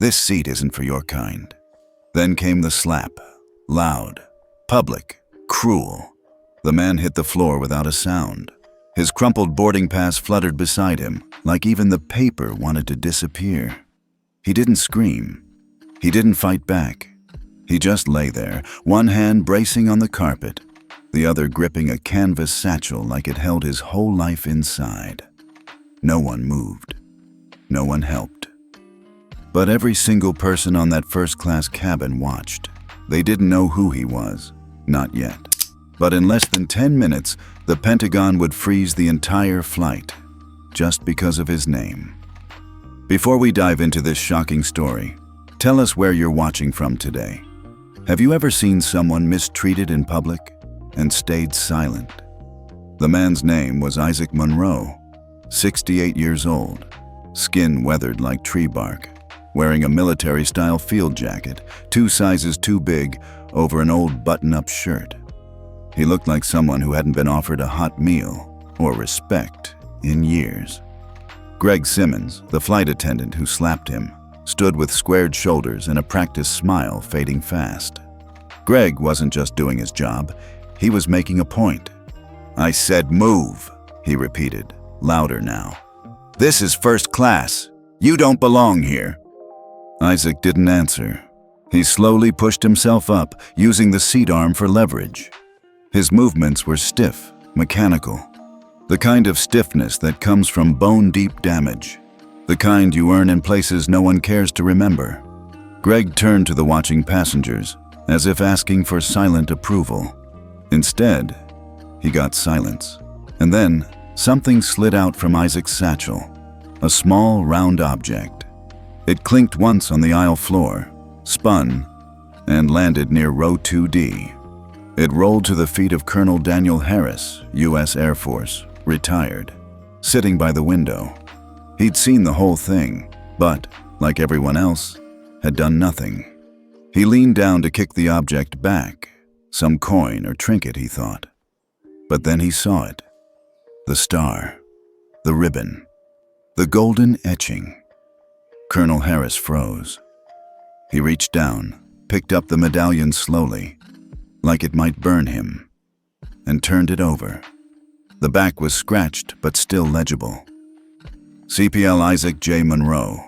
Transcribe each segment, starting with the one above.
This seat isn't for your kind. Then came the slap. Loud, public, cruel. The man hit the floor without a sound. His crumpled boarding pass fluttered beside him, like even the paper wanted to disappear. He didn't scream. He didn't fight back. He just lay there, one hand bracing on the carpet, the other gripping a canvas satchel like it held his whole life inside. No one moved. No one helped. But every single person on that first-class cabin watched. They didn't know who he was. Not yet. But in less than 10 minutes, the Pentagon would freeze the entire flight, just because of his name. Before we dive into this shocking story, tell us where you're watching from today. Have you ever seen someone mistreated in public and stayed silent? The man's name was Isaac Monroe, 68 years old, skin weathered like tree bark, wearing a military-style field jacket, 2 sizes too big, over an old button-up shirt. He looked like someone who hadn't been offered a hot meal or respect in years. Greg Simmons, the flight attendant who slapped him, stood with squared shoulders and a practiced smile fading fast. Greg wasn't just doing his job, he was making a point. "I said move," he repeated, louder now. "This is first class. You don't belong here." Isaac didn't answer. He slowly pushed himself up, using the seat arm for leverage. His movements were stiff, mechanical. The kind of stiffness that comes from bone-deep damage. The kind you earn in places no one cares to remember. Greg turned to the watching passengers, as if asking for silent approval. Instead, he got silence. And then, something slid out from Isaac's satchel. A small, round object. It clinked once on the aisle floor, spun, and landed near row 2D. It rolled to the feet of Colonel Daniel Harris, U.S. Air Force, retired, sitting by the window. He'd seen the whole thing, but, like everyone else, had done nothing. He leaned down to kick the object back, some coin or trinket, he thought. But then he saw it. The star, the ribbon, the golden etching. Colonel Harris froze. He reached down, picked up the medallion slowly, like it might burn him, and turned it over. The back was scratched but still legible. CPL Isaac J. Monroe,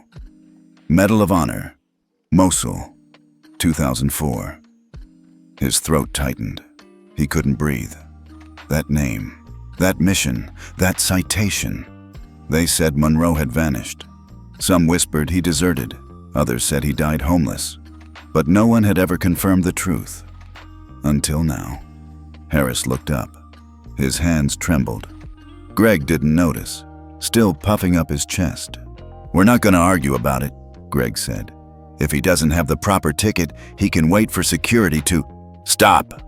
Medal of Honor, Mosul, 2004. His throat tightened. He couldn't breathe. That name, that mission, that citation. They said Monroe had vanished. Some whispered he deserted. Others said he died homeless. But no one had ever confirmed the truth. Until now. Harris looked up. His hands trembled. Greg didn't notice, still puffing up his chest. "We're not going to argue about it," Greg said. "If he doesn't have the proper ticket, he can wait for security to—" "Stop!"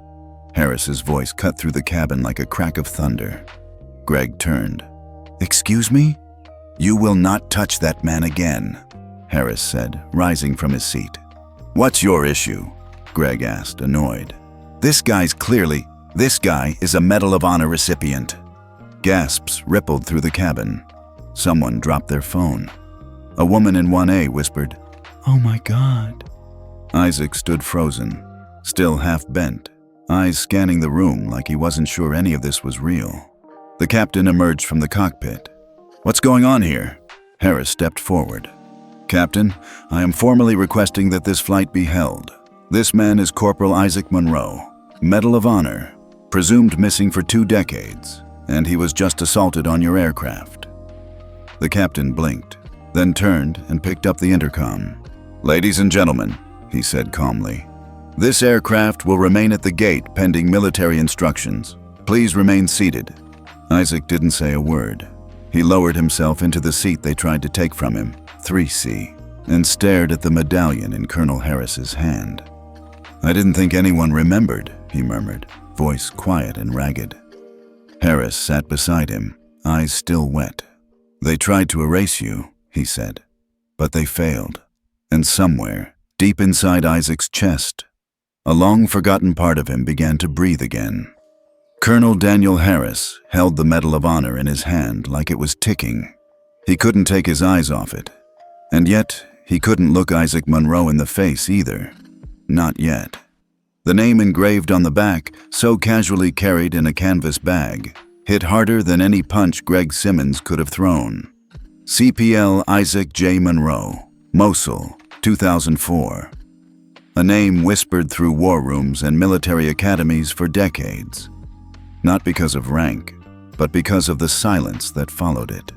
Harris's voice cut through the cabin like a crack of thunder. Greg turned. "Excuse me? You will not touch that man again," Harris said, rising from his seat. "What's your issue?" Greg asked, annoyed. This guy is a Medal of Honor recipient." Gasps rippled through the cabin. Someone dropped their phone. A woman in 1A whispered, "Oh my God." Isaac stood frozen, still half bent, eyes scanning the room like he wasn't sure any of this was real. The captain emerged from the cockpit. "What's going on here?" Harris stepped forward. "Captain, I am formally requesting that this flight be held. This man is Corporal Isaac Monroe, Medal of Honor, presumed missing for 2 decades, and he was just assaulted on your aircraft." The captain blinked, then turned and picked up the intercom. "Ladies and gentlemen," he said calmly, "this aircraft will remain at the gate pending military instructions. Please remain seated." Isaac didn't say a word. He lowered himself into the seat they tried to take from him, 3C, and stared at the medallion in Colonel Harris's hand. "I didn't think anyone remembered," he murmured, voice quiet and ragged. Harris sat beside him, eyes still wet. "They tried to erase you," he said, "but they failed. And somewhere, deep inside Isaac's chest, a long-forgotten part of him began to breathe again. Colonel Daniel Harris held the Medal of Honor in his hand like it was ticking. He couldn't take his eyes off it. And yet, he couldn't look Isaac Monroe in the face either. Not yet. The name engraved on the back, so casually carried in a canvas bag, hit harder than any punch Greg Simmons could have thrown. CPL Isaac J. Monroe, Mosul, 2004. A name whispered through war rooms and military academies for decades. Not because of rank, but because of the silence that followed it.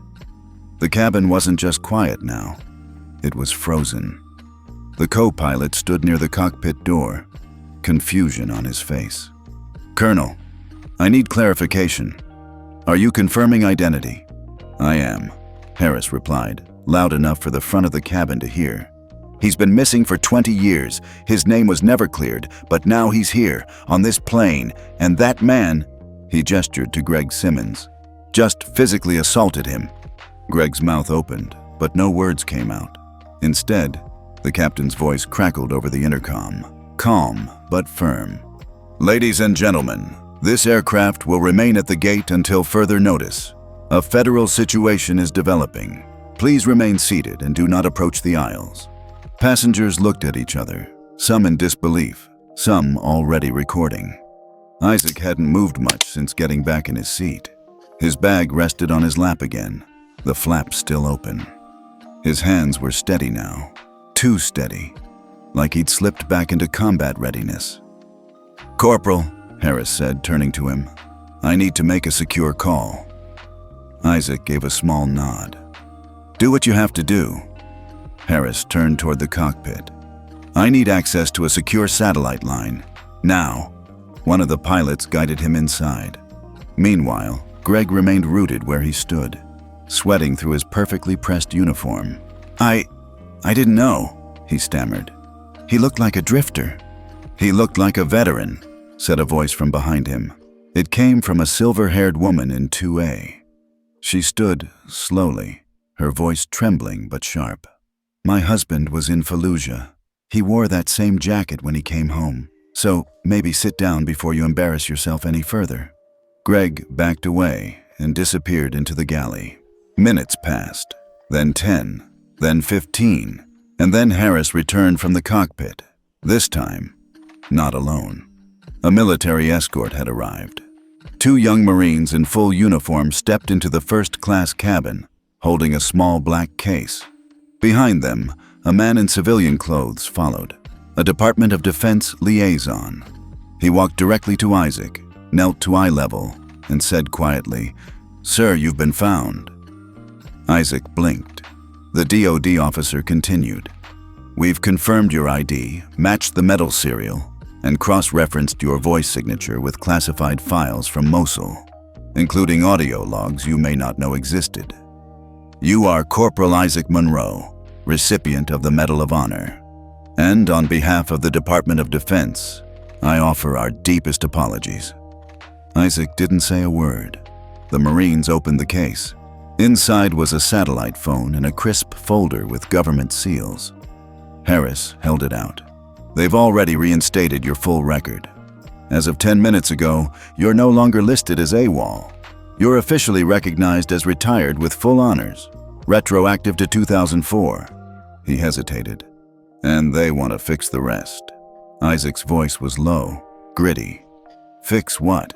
The cabin wasn't just quiet now. It was frozen. The co-pilot stood near the cockpit door, confusion on his face. "Colonel, I need clarification. Are you confirming identity?" "I am," Harris replied, loud enough for the front of the cabin to hear. "He's been missing for 20 years. His name was never cleared, but now he's here, on this plane, and that man," he gestured to Greg Simmons, "just physically assaulted him." Greg's mouth opened, but no words came out. Instead, the captain's voice crackled over the intercom, calm but firm. "Ladies and gentlemen, this aircraft will remain at the gate until further notice. A federal situation is developing. Please remain seated and do not approach the aisles." Passengers looked at each other, some in disbelief, some already recording. Isaac hadn't moved much since getting back in his seat. His bag rested on his lap again, the flap still open. His hands were steady now, too steady, like he'd slipped back into combat readiness. "Corporal," Harris said, turning to him, "I need to make a secure call." Isaac gave a small nod. "Do what you have to do." Harris turned toward the cockpit. "I need access to a secure satellite line. Now." One of the pilots guided him inside. Meanwhile, Greg remained rooted where he stood, sweating through his perfectly pressed uniform. I didn't know," he stammered. "He looked like a drifter." "He looked like a veteran," said a voice from behind him. It came from a silver-haired woman in 2A. She stood slowly, her voice trembling but sharp. "My husband was in Fallujah. He wore that same jacket when he came home. So maybe sit down before you embarrass yourself any further." Greg backed away and disappeared into the galley. Minutes passed, then 10, then 15, and then Harris returned from the cockpit. This time, not alone. A military escort had arrived. 2 young Marines in full uniform stepped into the first-class cabin, holding a small black case. Behind them, a man in civilian clothes followed, a Department of Defense liaison. He walked directly to Isaac, knelt to eye level, and said quietly, "Sir, you've been found." Isaac blinked. The DoD officer continued, "We've confirmed your ID, matched the medal serial, and cross-referenced your voice signature with classified files from Mosul, including audio logs you may not know existed. You are Corporal Isaac Monroe, recipient of the Medal of Honor. And on behalf of the Department of Defense, I offer our deepest apologies." Isaac didn't say a word. The Marines opened the case. Inside was a satellite phone and a crisp folder with government seals. Harris held it out. "They've already reinstated your full record. As of 10 minutes ago, you're no longer listed as AWOL. You're officially recognized as retired with full honors, retroactive to 2004. He hesitated. "And they want to fix the rest." Isaac's voice was low, gritty. "Fix what?"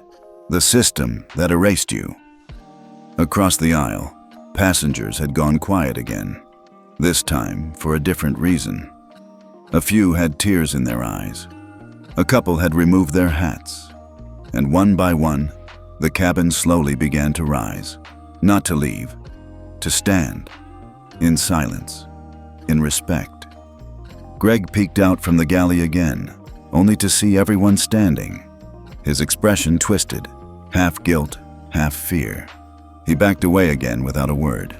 "The system that erased you." Across the aisle, passengers had gone quiet again, this time for a different reason. A few had tears in their eyes. A couple had removed their hats. And one by one, the cabin slowly began to rise. Not to leave, to stand, in silence, in respect. Greg peeked out from the galley again, only to see everyone standing. His expression twisted, half guilt, half fear. He backed away again without a word.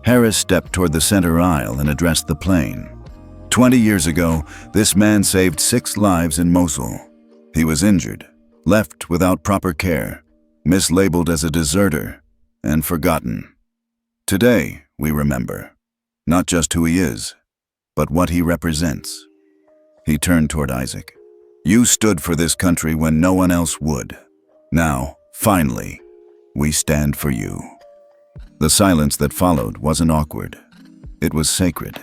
Harris stepped toward the center aisle and addressed the plane. 20 years ago, this man saved 6 lives in Mosul. He was injured, left without proper care, mislabeled as a deserter, and forgotten. Today, we remember, not just who he is, but what he represents. He turned toward Isaac. "You stood for this country when no one else would. Now, finally, we stand for you." The silence that followed wasn't awkward. It was sacred.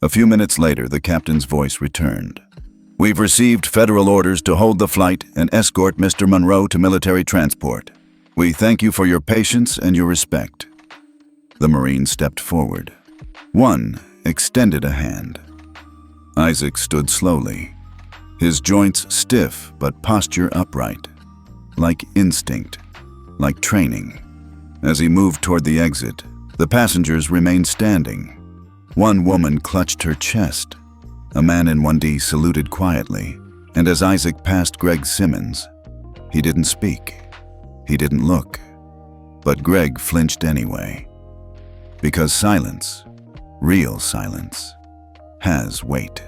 A few minutes later, the captain's voice returned. "We've received federal orders to hold the flight and escort Mr. Monroe to military transport. We thank you for your patience and your respect." The Marine stepped forward. One extended a hand. Isaac stood slowly, his joints stiff but posture upright, like instinct, like training. As he moved toward the exit, the passengers remained standing. One woman clutched her chest. A man in 1D saluted quietly, and as Isaac passed Greg Simmons, he didn't speak. He didn't look. But Greg flinched anyway. Because silence, real silence, has weight.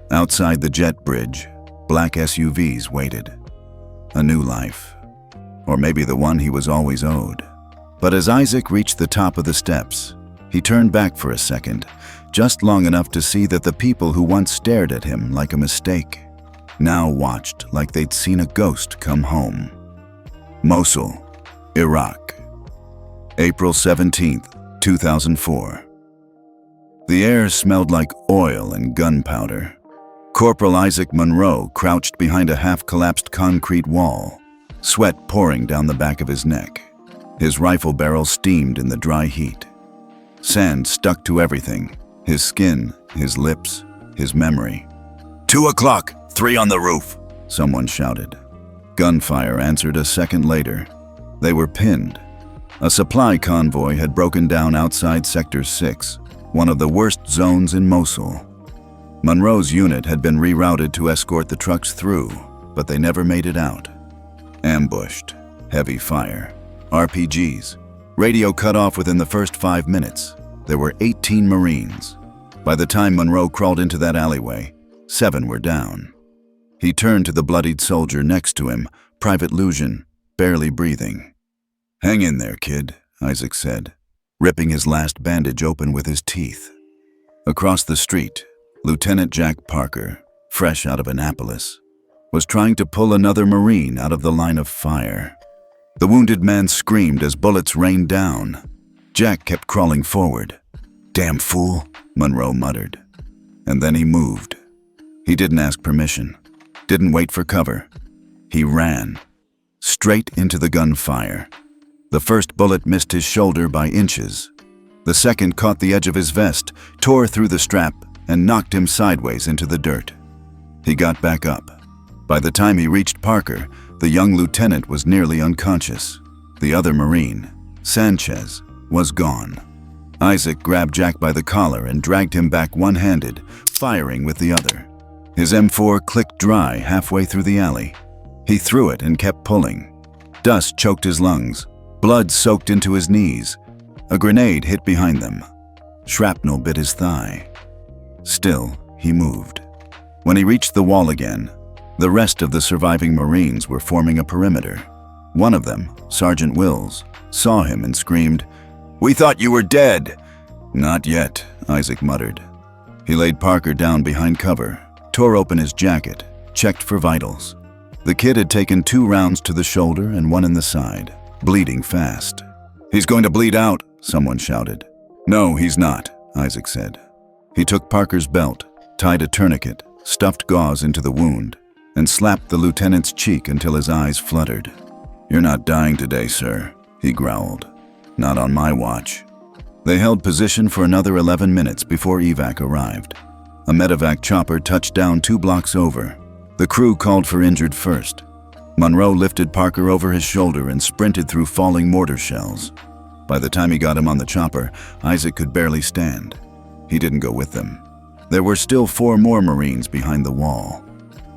Outside the jet bridge, black SUVs waited. A new life. Or maybe the one he was always owed. But as Isaac reached the top of the steps, he turned back for a second, just long enough to see that the people who once stared at him like a mistake now watched like they'd seen a ghost come home. Mosul, Iraq, April 17th, 2004. The air smelled like oil and gunpowder. Corporal Isaac Monroe crouched behind a half-collapsed concrete wall, sweat pouring down the back of his neck. His rifle barrel steamed in the dry heat. Sand stuck to everything, his skin, his lips, his memory. 2 o'clock, 3 on the roof, someone shouted. Gunfire answered a second later. They were pinned. A supply convoy had broken down outside Sector 6, one of the worst zones in Mosul. Monroe's unit had been rerouted to escort the trucks through, but they never made it out. Ambushed, heavy fire, RPGs. Radio cut off within the first 5 minutes. There were 18 Marines. By the time Monroe crawled into that alleyway, 7 were down. He turned to the bloodied soldier next to him, Private Lujan, barely breathing. "Hang in there, kid," Isaac said, ripping his last bandage open with his teeth. Across the street, Lieutenant Jack Parker, fresh out of Annapolis, was trying to pull another Marine out of the line of fire. The wounded man screamed as bullets rained down. Jack kept crawling forward. "Damn fool," Monroe muttered. And then he moved. He didn't ask permission, didn't wait for cover. He ran, straight into the gunfire. The first bullet missed his shoulder by inches. The second caught the edge of his vest, tore through the strap, and knocked him sideways into the dirt. He got back up. By the time he reached Parker, the young lieutenant was nearly unconscious. The other Marine, Sanchez, was gone. Isaac grabbed Jack by the collar and dragged him back one-handed, firing with the other. His M4 clicked dry halfway through the alley. He threw it and kept pulling. Dust choked his lungs. Blood soaked into his knees. A grenade hit behind them. Shrapnel bit his thigh. Still, he moved. When he reached the wall again, the rest of the surviving Marines were forming a perimeter. One of them, Sergeant Wills, saw him and screamed, "We thought you were dead!" "Not yet," Isaac muttered. He laid Parker down behind cover, tore open his jacket, checked for vitals. The kid had taken 2 rounds to the shoulder and 1 in the side, bleeding fast. "He's going to bleed out," someone shouted. "No, he's not," Isaac said. He took Parker's belt, tied a tourniquet, stuffed gauze into the wound, and slapped the lieutenant's cheek until his eyes fluttered. "You're not dying today, sir," he growled. "Not on my watch." They held position for another 11 minutes before evac arrived. A medevac chopper touched down 2 blocks over. The crew called for injured first. Monroe lifted Parker over his shoulder and sprinted through falling mortar shells. By the time he got him on the chopper, Isaac could barely stand. He didn't go with them. There were still 4 more Marines behind the wall.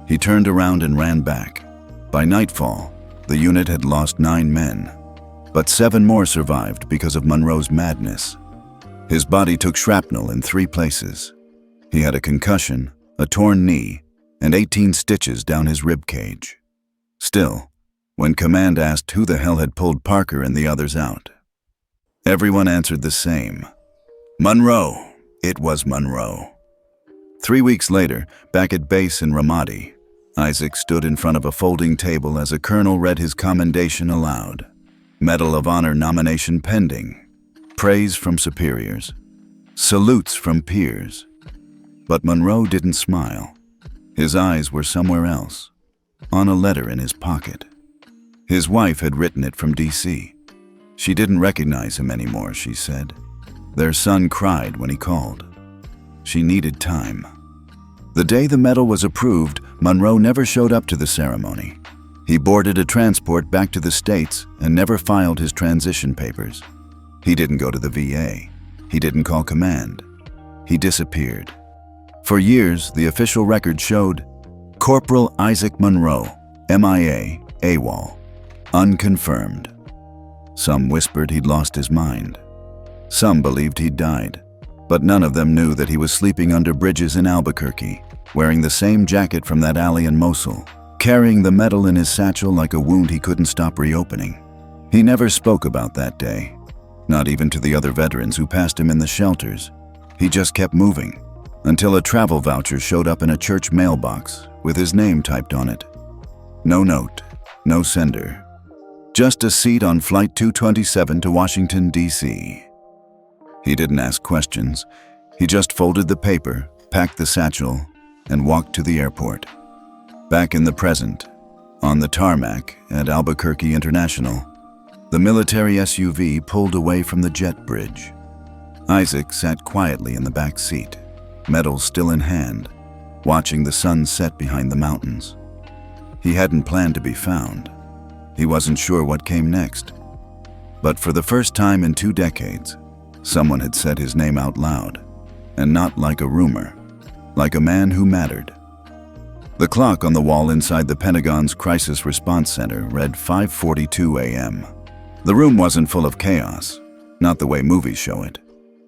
He turned around and ran back. By nightfall, the unit had lost 9 men. But 7 more survived because of Monroe's madness. His body took shrapnel in 3 places. He had a concussion, a torn knee, and 18 stitches down his rib cage. Still, when command asked who the hell had pulled Parker and the others out, everyone answered the same. Monroe. It was Monroe. 3 weeks later, back at base in Ramadi, Isaac stood in front of a folding table as a colonel read his commendation aloud. Medal of Honor nomination pending. Praise from superiors. Salutes from peers. But Monroe didn't smile. His eyes were somewhere else, on a letter in his pocket. His wife had written it from D.C. She didn't recognize him anymore, she said. Their son cried when he called. She needed time. The day the medal was approved, Monroe never showed up to the ceremony. He boarded a transport back to the States and never filed his transition papers. He didn't go to the VA. He didn't call command. He disappeared. For years, the official record showed Corporal Isaac Monroe, MIA, AWOL, unconfirmed. Some whispered he'd lost his mind. Some believed he'd died, but none of them knew that he was sleeping under bridges in Albuquerque, wearing the same jacket from that alley in Mosul, carrying the medal in his satchel like a wound he couldn't stop reopening. He never spoke about that day, not even to the other veterans who passed him in the shelters. He just kept moving, until a travel voucher showed up in a church mailbox with his name typed on it. No note, no sender. Just a seat on Flight 227 to Washington, D.C. He didn't ask questions. He just folded the paper, packed the satchel, and walked to the airport. Back in the present, on the tarmac at Albuquerque International, the military SUV pulled away from the jet bridge. Isaac sat quietly in the back seat, medal still in hand, watching the sun set behind the mountains. He hadn't planned to be found. He wasn't sure what came next. But for the first time in 2 decades, someone had said his name out loud, and not like a rumor, like a man who mattered. The clock on the wall inside the Pentagon's Crisis Response Center read 5:42 a.m. The room wasn't full of chaos, not the way movies show it.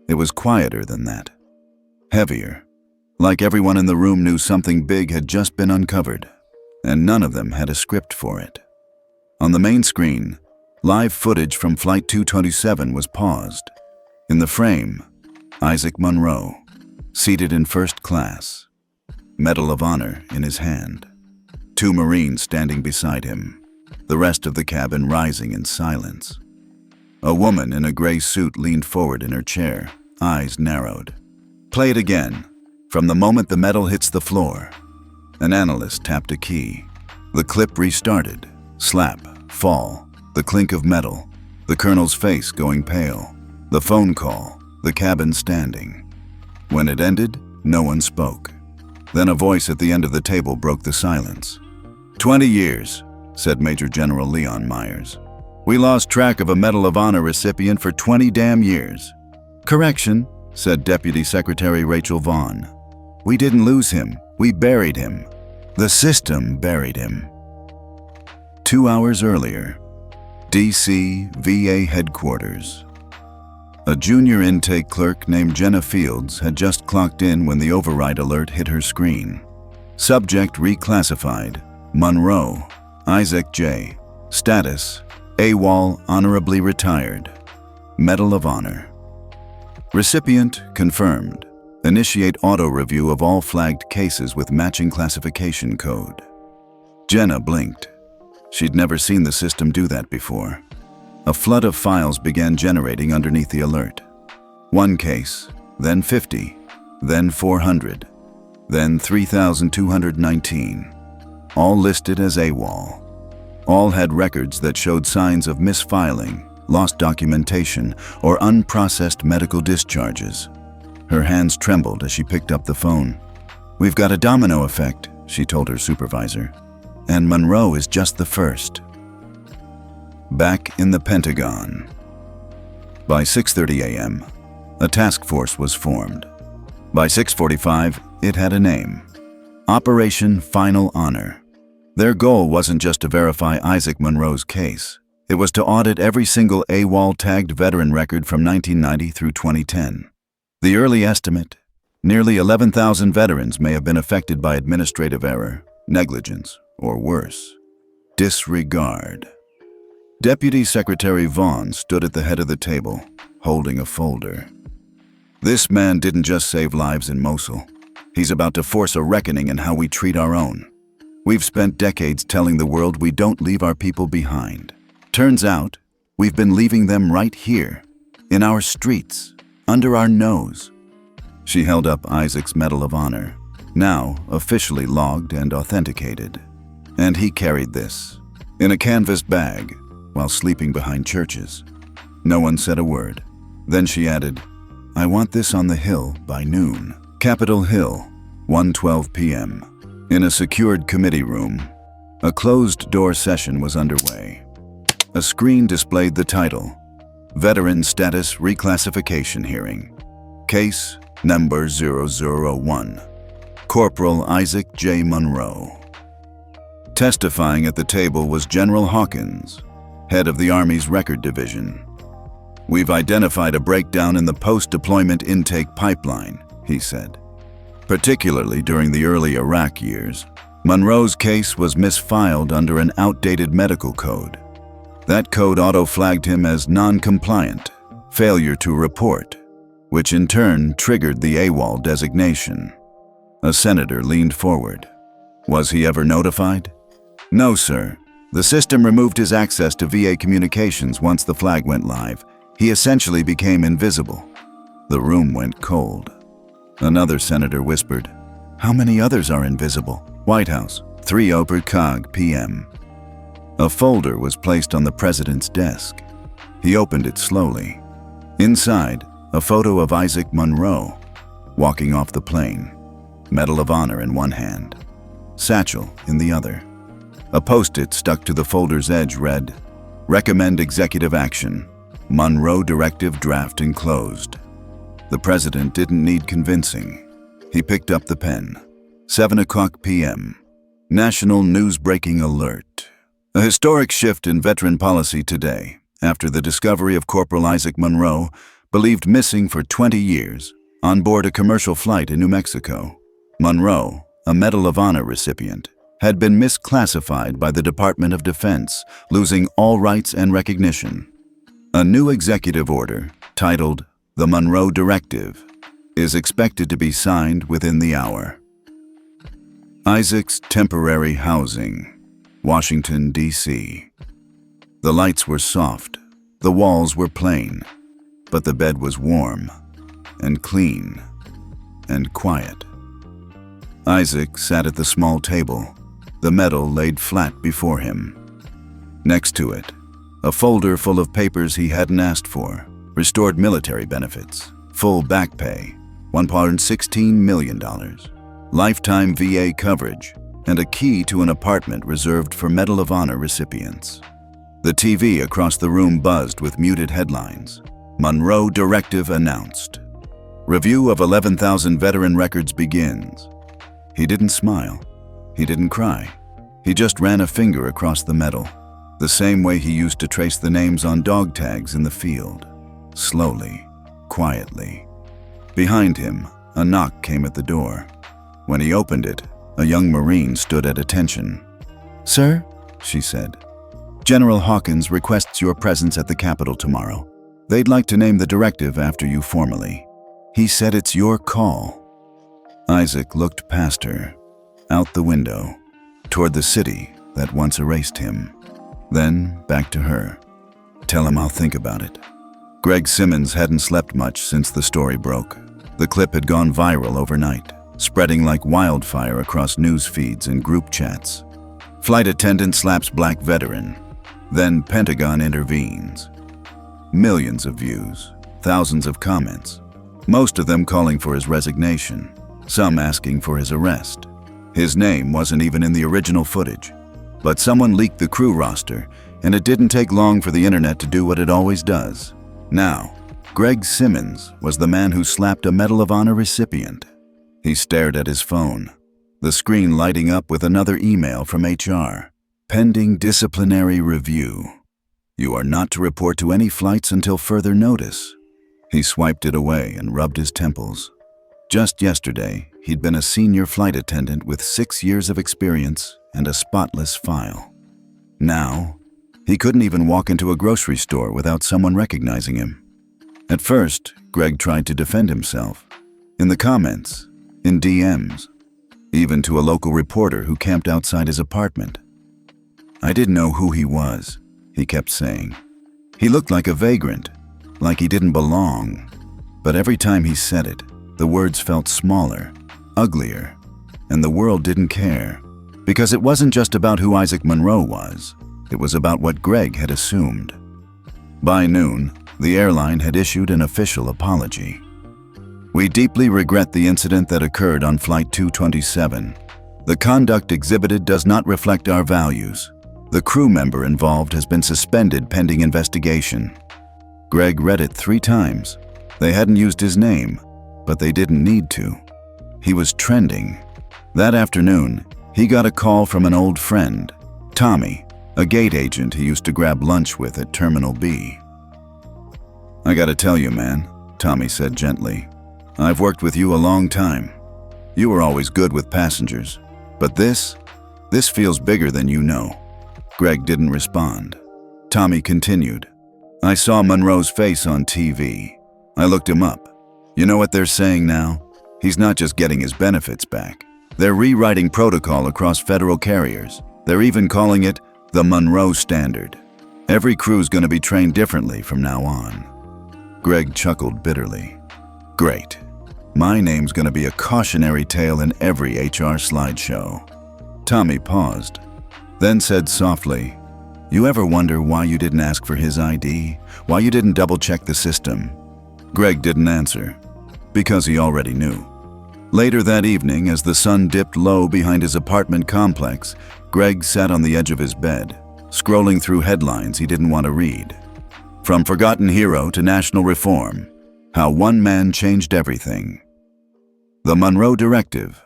It was quieter than that. Heavier, like everyone in the room knew something big had just been uncovered, and none of them had a script for it. On the main screen, live footage from Flight 227 was paused. In the frame, Isaac Monroe, seated in first class, Medal of Honor in his hand. 2 Marines standing beside him, the rest of the cabin rising in silence. A woman in a gray suit leaned forward in her chair, eyes narrowed. Play it again, from the moment the medal hits the floor. An analyst tapped a key. The clip restarted. Slap, fall, the clink of metal, the colonel's face going pale, the phone call, the cabin standing. When it ended, no one spoke. Then a voice at the end of the table broke the silence. 20 years, said Major General Leon Myers. We lost track of a Medal of Honor recipient for 20 damn years. Correction, said Deputy Secretary Rachel Vaughn. We didn't lose him, we buried him. The system buried him. 2 hours earlier, D.C. VA headquarters. A junior intake clerk named Jenna Fields had just clocked in when the override alert hit her screen. Subject reclassified, Monroe, Isaac J. Status, AWOL honorably retired. Medal of Honor. Recipient confirmed. Initiate auto review of all flagged cases with matching classification code. Jenna blinked. She'd never seen the system do that before. A flood of files began generating underneath the alert. 1 case, then 50, then 400, then 3,219. All listed as AWOL. All had records that showed signs of misfiling, lost documentation, or unprocessed medical discharges. Her hands trembled as she picked up the phone. We've got a domino effect, she told her supervisor. And Monroe is just the first. Back in the Pentagon. By 6:30 a.m., a task force was formed. By 6:45, it had a name. Operation Final Honor. Their goal wasn't just to verify Isaac Monroe's case. It was to audit every single AWOL-tagged veteran record from 1990 through 2010. The early estimate, nearly 11,000 veterans may have been affected by administrative error, negligence, or worse, disregard. Deputy Secretary Vaughn stood at the head of the table, holding a folder. This man didn't just save lives in Mosul. He's about to force a reckoning in how we treat our own. We've spent decades telling the world we don't leave our people behind. Turns out, we've been leaving them right here, in our streets, under our nose. She held up Isaac's Medal of Honor, now officially logged and authenticated. And he carried this in a canvas bag while sleeping behind churches. No one said a word. Then she added, "I want this on the Hill by noon. Capitol Hill, 1:12 p.m. In a secured committee room, a closed-door session was underway. A screen displayed the title, Veteran Status Reclassification Hearing. Case number 001. Corporal Isaac J. Monroe. Testifying at the table was General Hawkins, head of the Army's Record Division. "We've identified a breakdown in the post-deployment intake pipeline," he said. Particularly during the early Iraq years, Monroe's case was misfiled under an outdated medical code. That code auto-flagged him as non-compliant, failure to report, which in turn triggered the AWOL designation. A senator leaned forward. "Was he ever notified?" "No, sir. The system removed his access to VA communications once the flag went live. He essentially became invisible." The room went cold. Another senator whispered, "How many others are invisible?" White House, 3:00 p.m. A folder was placed on the president's desk. He opened it slowly. Inside, a photo of Isaac Monroe, walking off the plane, Medal of Honor in one hand, satchel in the other. A post-it stuck to the folder's edge read, "Recommend executive action. Monroe Directive draft enclosed." The president didn't need convincing. He picked up the pen. 7:00 p.m. National news breaking alert. A historic shift in veteran policy today, after the discovery of Corporal Isaac Monroe, believed missing for 20 years, on board a commercial flight in New Mexico. Monroe, a Medal of Honor recipient, had been misclassified by the Department of Defense, losing all rights and recognition. A new executive order, titled the Monroe Directive, is expected to be signed within the hour. Isaac's temporary housing, Washington, D.C. The lights were soft, the walls were plain, but the bed was warm and clean and quiet. Isaac sat at the small table, the medal laid flat before him. Next to it, a folder full of papers he hadn't asked for, restored military benefits, full back pay, $1.16 million, lifetime VA coverage, and a key to an apartment reserved for Medal of Honor recipients. The TV across the room buzzed with muted headlines. Monroe Directive announced. Review of 11,000 veteran records begins. He didn't smile. He didn't cry. He just ran a finger across the medal, the same way he used to trace the names on dog tags in the field. Slowly, quietly. Behind him, a knock came at the door. When he opened it, a young Marine stood at attention. "Sir," she said, "General Hawkins requests your presence at the Capitol tomorrow. They'd like to name the directive after you formally. He said it's your call." Isaac looked past her, out the window, toward the city that once erased him. Then back to her. "Tell him I'll think about it." Greg Simmons hadn't slept much since the story broke. The clip had gone viral overnight, spreading like wildfire across news feeds and group chats. Flight attendant slaps black veteran. Then Pentagon intervenes. Millions of views, thousands of comments, most of them calling for his resignation, some asking for his arrest. His name wasn't even in the original footage, but someone leaked the crew roster, and it didn't take long for the internet to do what it always does. Now, Greg Simmons was the man who slapped a Medal of Honor recipient. He stared at his phone, the screen lighting up with another email from HR. Pending disciplinary review. You are not to report to any flights until further notice. He swiped it away and rubbed his temples. Just yesterday, he'd been a senior flight attendant with 6 years of experience and a spotless file. Now, he couldn't even walk into a grocery store without someone recognizing him. At first, Greg tried to defend himself. In the comments, in DMs, even to a local reporter who camped outside his apartment. "I didn't know who he was," he kept saying. "He looked like a vagrant, like he didn't belong." But every time he said it, the words felt smaller, uglier, and the world didn't care. Because it wasn't just about who Isaac Monroe was, it was about what Greg had assumed. By noon, the airline had issued an official apology. "We deeply regret the incident that occurred on Flight 227. The conduct exhibited does not reflect our values. The crew member involved has been suspended pending investigation." Greg read it 3 times. They hadn't used his name, but they didn't need to. He was trending. That afternoon, he got a call from an old friend, Tommy, a gate agent he used to grab lunch with at Terminal B. "I gotta tell you, man," Tommy said gently. "I've worked with you a long time. You were always good with passengers. But this feels bigger than you know." Greg didn't respond. Tommy continued. "I saw Monroe's face on TV. I looked him up. You know what they're saying now? He's not just getting his benefits back. They're rewriting protocol across federal carriers. They're even calling it the Monroe Standard. Every crew's going to be trained differently from now on." Greg chuckled bitterly. "Great. My name's going to be a cautionary tale in every HR slideshow." Tommy paused, then said softly, "You ever wonder why you didn't ask for his ID? Why you didn't double-check the system?" Greg didn't answer, because he already knew. Later that evening, as the sun dipped low behind his apartment complex, Greg sat on the edge of his bed, scrolling through headlines he didn't want to read. From forgotten hero to national reform, how one man changed everything. The Monroe Directive,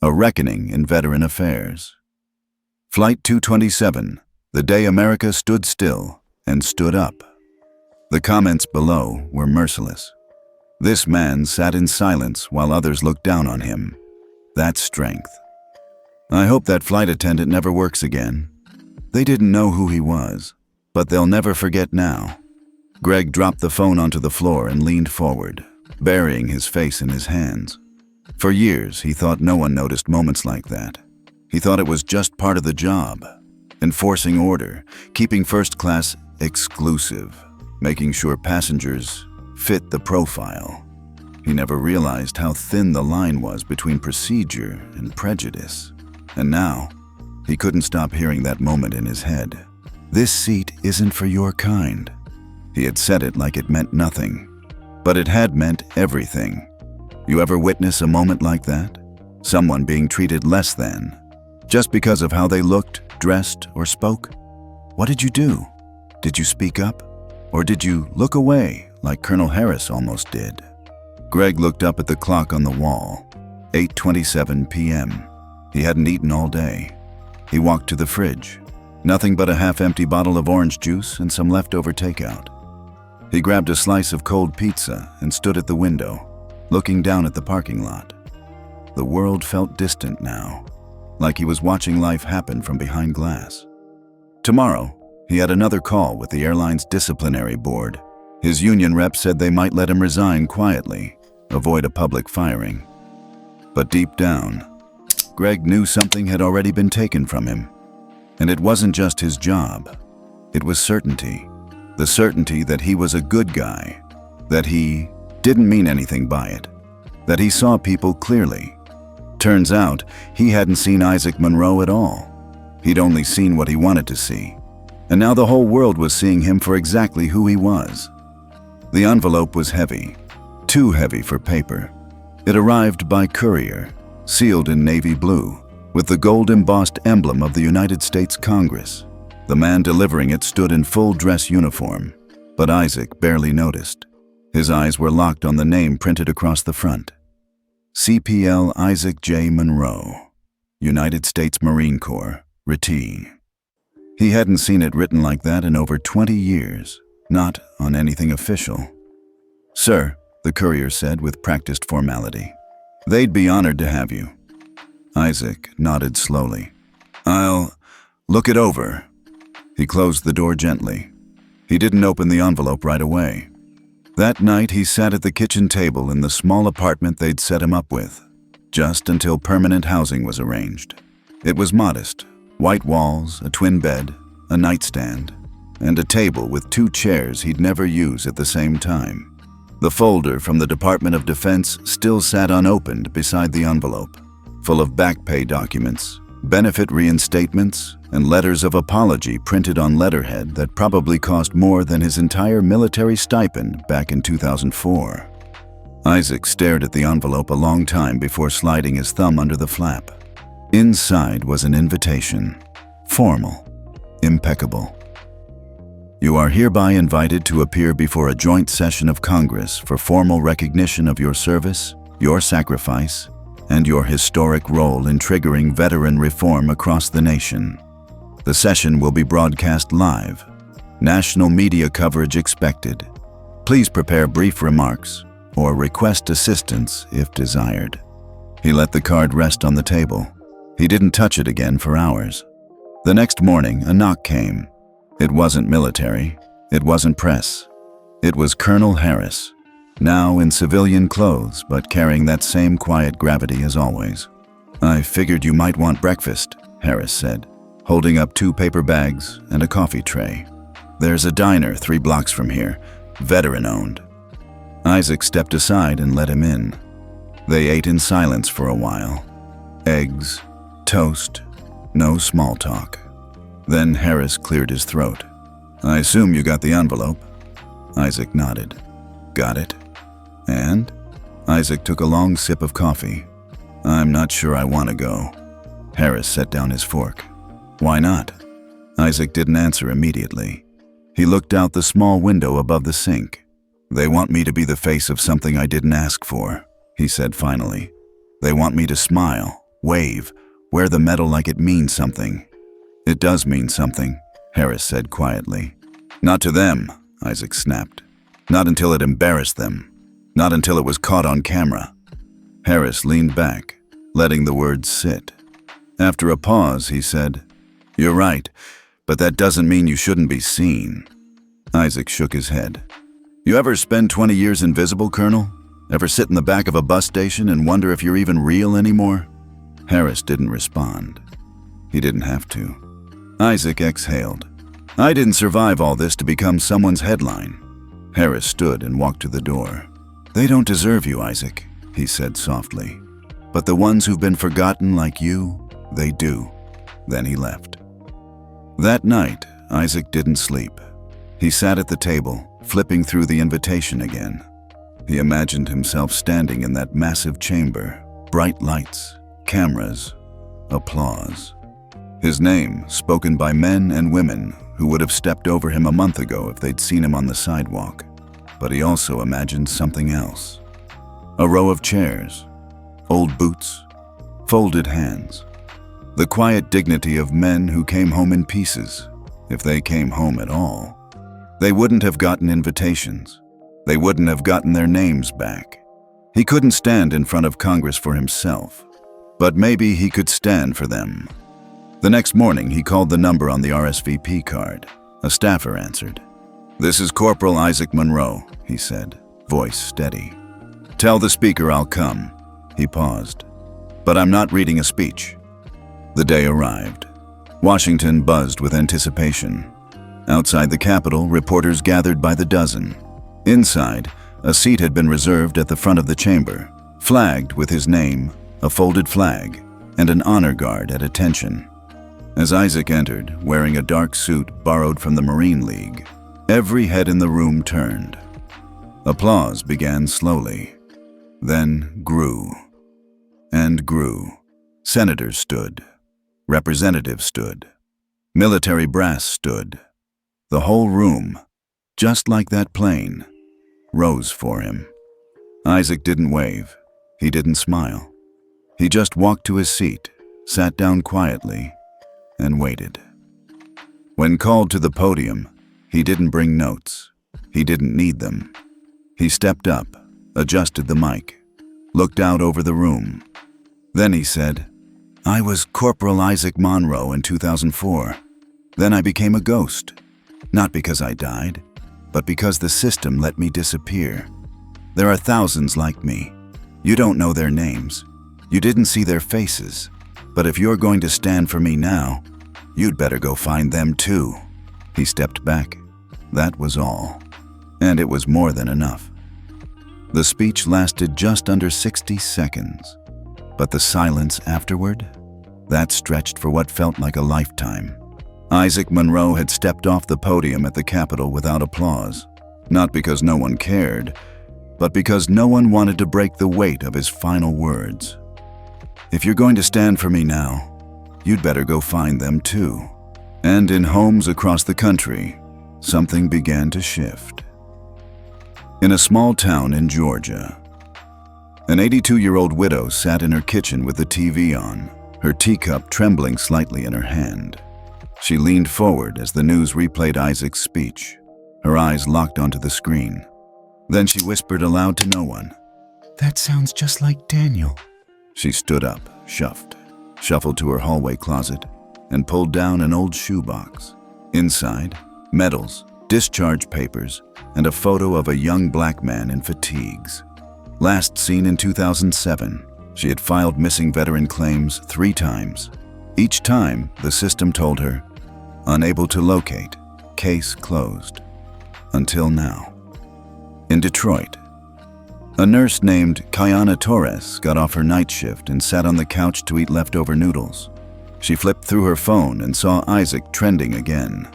a reckoning in veteran affairs. Flight 227, the day America stood still and stood up. The comments below were merciless. This man sat in silence while others looked down on him. That's strength. "I hope that flight attendant never works again. They didn't know who he was, but they'll never forget now." Greg dropped the phone onto the floor and leaned forward, burying his face in his hands. For years, he thought no one noticed moments like that. He thought it was just part of the job. Enforcing order, keeping first class exclusive, making sure passengers fit the profile. He never realized how thin the line was between procedure and prejudice. And now, he couldn't stop hearing that moment in his head. "This seat isn't for your kind." He had said it like it meant nothing, but it had meant everything. You ever witness a moment like that? Someone being treated less than, just because of how they looked, dressed, or spoke? What did you do? Did you speak up? Or did you look away, like Colonel Harris almost did? Greg looked up at the clock on the wall. 8:27 p.m. He hadn't eaten all day. He walked to the fridge. Nothing but a half-empty bottle of orange juice and some leftover takeout. He grabbed a slice of cold pizza and stood at the window, looking down at the parking lot. The world felt distant now, like he was watching life happen from behind glass. Tomorrow, he had another call with the airline's disciplinary board. His union rep said they might let him resign quietly, avoid a public firing. But deep down, Greg knew something had already been taken from him. And it wasn't just his job. It was certainty. The certainty that he was a good guy, that he didn't mean anything by it, that he saw people clearly. Turns out, he hadn't seen Isaac Monroe at all. He'd only seen what he wanted to see. And now the whole world was seeing him for exactly who he was. The envelope was heavy, too heavy for paper. It arrived by courier, sealed in navy blue, with the gold-embossed emblem of the United States Congress. The man delivering it stood in full dress uniform, but Isaac barely noticed. His eyes were locked on the name printed across the front. CPL Isaac J. Monroe, United States Marine Corps, Retee. He hadn't seen it written like that in over 20 years, not on anything official. "Sir," the courier said with practiced formality, "they'd be honored to have you." Isaac nodded slowly. "I'll look it over." He closed the door gently. He didn't open the envelope right away. That night, he sat at the kitchen table in the small apartment they'd set him up with, just until permanent housing was arranged. It was modest: white walls, a twin bed, a nightstand, and a table with 2 chairs he'd never use at the same time. The folder from the Department of Defense still sat unopened beside the envelope, full of back pay documents, benefit reinstatements, and letters of apology printed on letterhead that probably cost more than his entire military stipend back in 2004. Isaac stared at the envelope a long time before sliding his thumb under the flap. Inside was an invitation, formal, impeccable. You are hereby invited to appear before a joint session of Congress for formal recognition of your service, your sacrifice, and your historic role in triggering veteran reform across the nation. The session will be broadcast live. National media coverage expected. Please prepare brief remarks or request assistance if desired. He let the card rest on the table. He didn't touch it again for hours. The next morning, a knock came. It wasn't military. It wasn't press. It was Colonel Harris, now in civilian clothes but carrying that same quiet gravity as always. "I figured you might want breakfast," Harris said, holding up 2 paper bags and a coffee tray. "There's a diner 3 blocks from here, veteran-owned." Isaac stepped aside and let him in. They ate in silence for a while. Eggs, toast, no small talk. Then Harris cleared his throat. "I assume you got the envelope?" Isaac nodded. "Got it? And?" Isaac took a long sip of coffee. "I'm not sure I want to go." Harris set down his fork. "Why not?" Isaac didn't answer immediately. He looked out the small window above the sink. "They want me to be the face of something I didn't ask for," he said finally. "They want me to smile, wave, wear the medal like it means something." "It does mean something," Harris said quietly. "Not to them," Isaac snapped. "Not until it embarrassed them. Not until it was caught on camera." Harris leaned back, letting the words sit. After a pause, he said, "You're right, but that doesn't mean you shouldn't be seen." Isaac shook his head. "You ever spend 20 years invisible, Colonel? Ever sit in the back of a bus station and wonder if you're even real anymore?" Harris didn't respond. He didn't have to. Isaac exhaled. "I didn't survive all this to become someone's headline." Harris stood and walked to the door. "They don't deserve you, Isaac," he said softly. "But the ones who've been forgotten like you, they do." Then he left. That night, Isaac didn't sleep. He sat at the table, flipping through the invitation again. He imagined himself standing in that massive chamber, bright lights, cameras, applause. His name spoken by men and women who would have stepped over him a month ago if they'd seen him on the sidewalk. But he also imagined something else. A row of chairs, old boots, folded hands. The quiet dignity of men who came home in pieces, if they came home at all. They wouldn't have gotten invitations. They wouldn't have gotten their names back. He couldn't stand in front of Congress for himself, but maybe he could stand for them. The next morning, he called the number on the RSVP card. A staffer answered. "This is Corporal Isaac Monroe," he said, voice steady. "Tell the speaker I'll come." He paused. "But I'm not reading a speech." The day arrived. Washington buzzed with anticipation. Outside the Capitol, reporters gathered by the dozen. Inside, a seat had been reserved at the front of the chamber, flagged with his name, a folded flag, and an honor guard at attention. As Isaac entered, wearing a dark suit borrowed from the Marine League, every head in the room turned. Applause began slowly, then grew and grew. Senators stood. Representatives stood. Military brass stood. The whole room, just like that plane, rose for him. Isaac didn't wave. He didn't smile. He just walked to his seat, sat down quietly, and waited. When called to the podium, he didn't bring notes. He didn't need them. He stepped up, adjusted the mic, looked out over the room. Then he said, "I was Corporal Isaac Monroe in 2004. Then I became a ghost. Not because I died, but because the system let me disappear. There are thousands like me. You don't know their names. You didn't see their faces. But if you're going to stand for me now, you'd better go find them too." He stepped back. That was all. And it was more than enough. The speech lasted just under 60 seconds, but the silence afterward, that stretched for what felt like a lifetime. Isaac Monroe had stepped off the podium at the Capitol without applause, not because no one cared, but because no one wanted to break the weight of his final words. "If you're going to stand for me now, you'd better go find them too." And in homes across the country, something began to shift. In a small town in Georgia, an 82-year-old widow sat in her kitchen with the TV on, her teacup trembling slightly in her hand. She leaned forward as the news replayed Isaac's speech, her eyes locked onto the screen. Then she whispered aloud to no one, "That sounds just like Daniel." She stood up, shuffled to her hallway closet, and pulled down an old shoebox. Inside, medals, discharge papers, and a photo of a young black man in fatigues. Last seen in 2007, she had filed missing veteran claims 3 times. Each time, the system told her, "Unable to locate, case closed." Until now. In Detroit, a nurse named Kayana Torres got off her night shift and sat on the couch to eat leftover noodles. She flipped through her phone and saw Isaac trending again.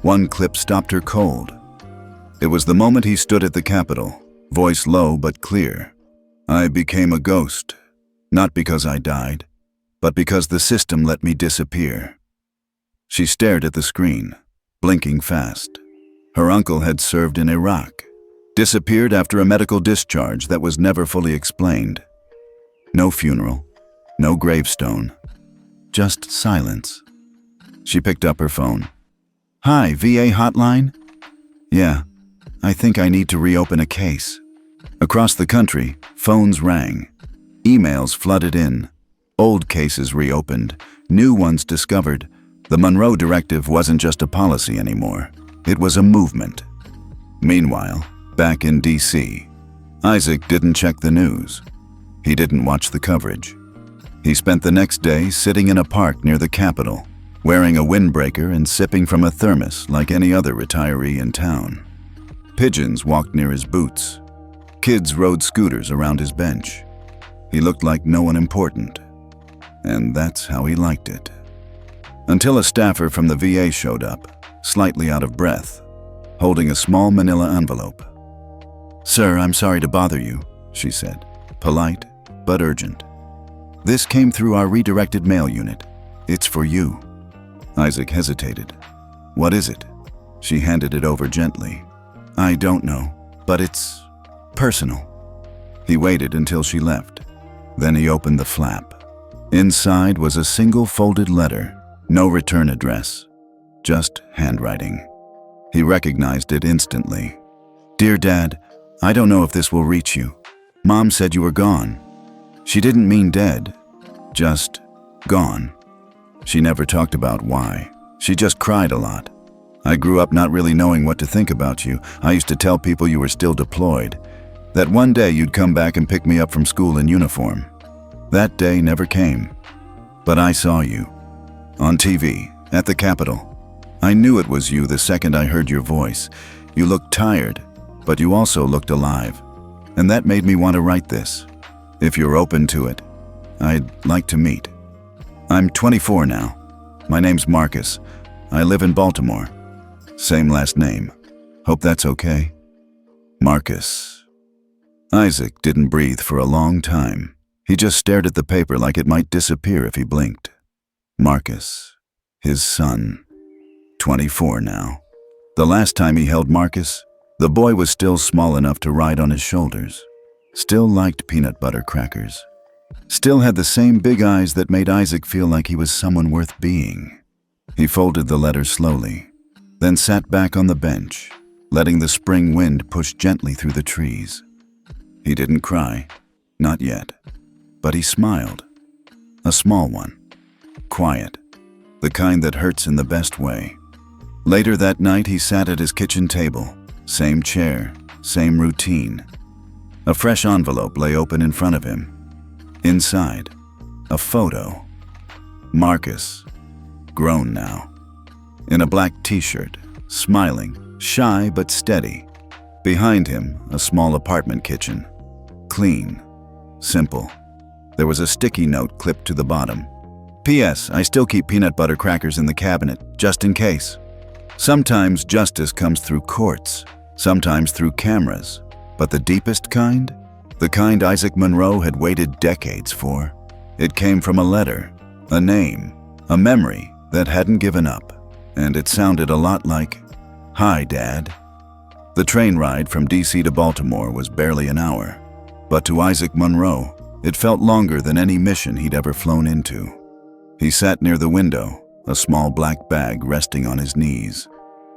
One clip stopped her cold. It was the moment he stood at the Capitol, voice low but clear. "I became a ghost, not because I died, but because the system let me disappear." She stared at the screen, blinking fast. Her uncle had served in Iraq, disappeared after a medical discharge that was never fully explained. No funeral, no gravestone, just silence. She picked up her phone. "Hi, VA hotline?" "Yeah, I think I need to reopen a case." Across the country, phones rang. Emails flooded in. Old cases reopened, new ones discovered. The Monroe Directive wasn't just a policy anymore. It was a movement. Meanwhile, back in D.C., Isaac didn't check the news. He didn't watch the coverage. He spent the next day sitting in a park near the Capitol, wearing a windbreaker and sipping from a thermos like any other retiree in town. Pigeons walked near his boots. Kids rode scooters around his bench. He looked like no one important. And that's how he liked it. Until a staffer from the VA showed up, slightly out of breath, holding a small manila envelope. "Sir, I'm sorry to bother you," she said, polite but urgent. "This came through our redirected mail unit. It's for you." Isaac hesitated. "What is it?" She handed it over gently. "I don't know, but it's personal." He waited until she left. Then he opened the flap. Inside was a single folded letter, no return address, just handwriting. He recognized it instantly. "Dear Dad, I don't know if this will reach you. Mom said you were gone. She didn't mean dead, just gone. She never talked about why. She just cried a lot. I grew up not really knowing what to think about you. I used to tell people you were still deployed, that one day you'd come back and pick me up from school in uniform. That day never came. But I saw you. On TV, at the Capitol. I knew it was you the second I heard your voice. You looked tired, but you also looked alive. And that made me want to write this. If you're open to it, I'd like to meet. I'm 24 now. My name's Marcus. I live in Baltimore. Same last name. Hope that's okay. Marcus." Isaac didn't breathe for a long time. He just stared at the paper like it might disappear if he blinked. Marcus. His son. 24 now. The last time he held Marcus, the boy was still small enough to ride on his shoulders. Still liked peanut butter crackers. Still had the same big eyes that made Isaac feel like he was someone worth being. He folded the letter slowly, then sat back on the bench, letting the spring wind push gently through the trees. He didn't cry, not yet, but he smiled. A small one. Quiet. The kind that hurts in the best way. Later that night, he sat at his kitchen table. Same chair, same routine. A fresh envelope lay open in front of him. Inside, a photo. Marcus, grown now, in a black t-shirt, smiling, shy but steady. Behind him, a small apartment kitchen. Clean. Simple. There was a sticky note clipped to the bottom. P.S. I still keep peanut butter crackers in the cabinet, just in case. Sometimes justice comes through courts, sometimes through cameras. But the deepest kind? The kind Isaac Monroe had waited decades for. It came from a letter, a name, a memory that hadn't given up. And it sounded a lot like, "Hi, Dad." The train ride from D.C. to Baltimore was barely an hour. But to Isaac Monroe, it felt longer than any mission he'd ever flown into. He sat near the window, a small black bag resting on his knees.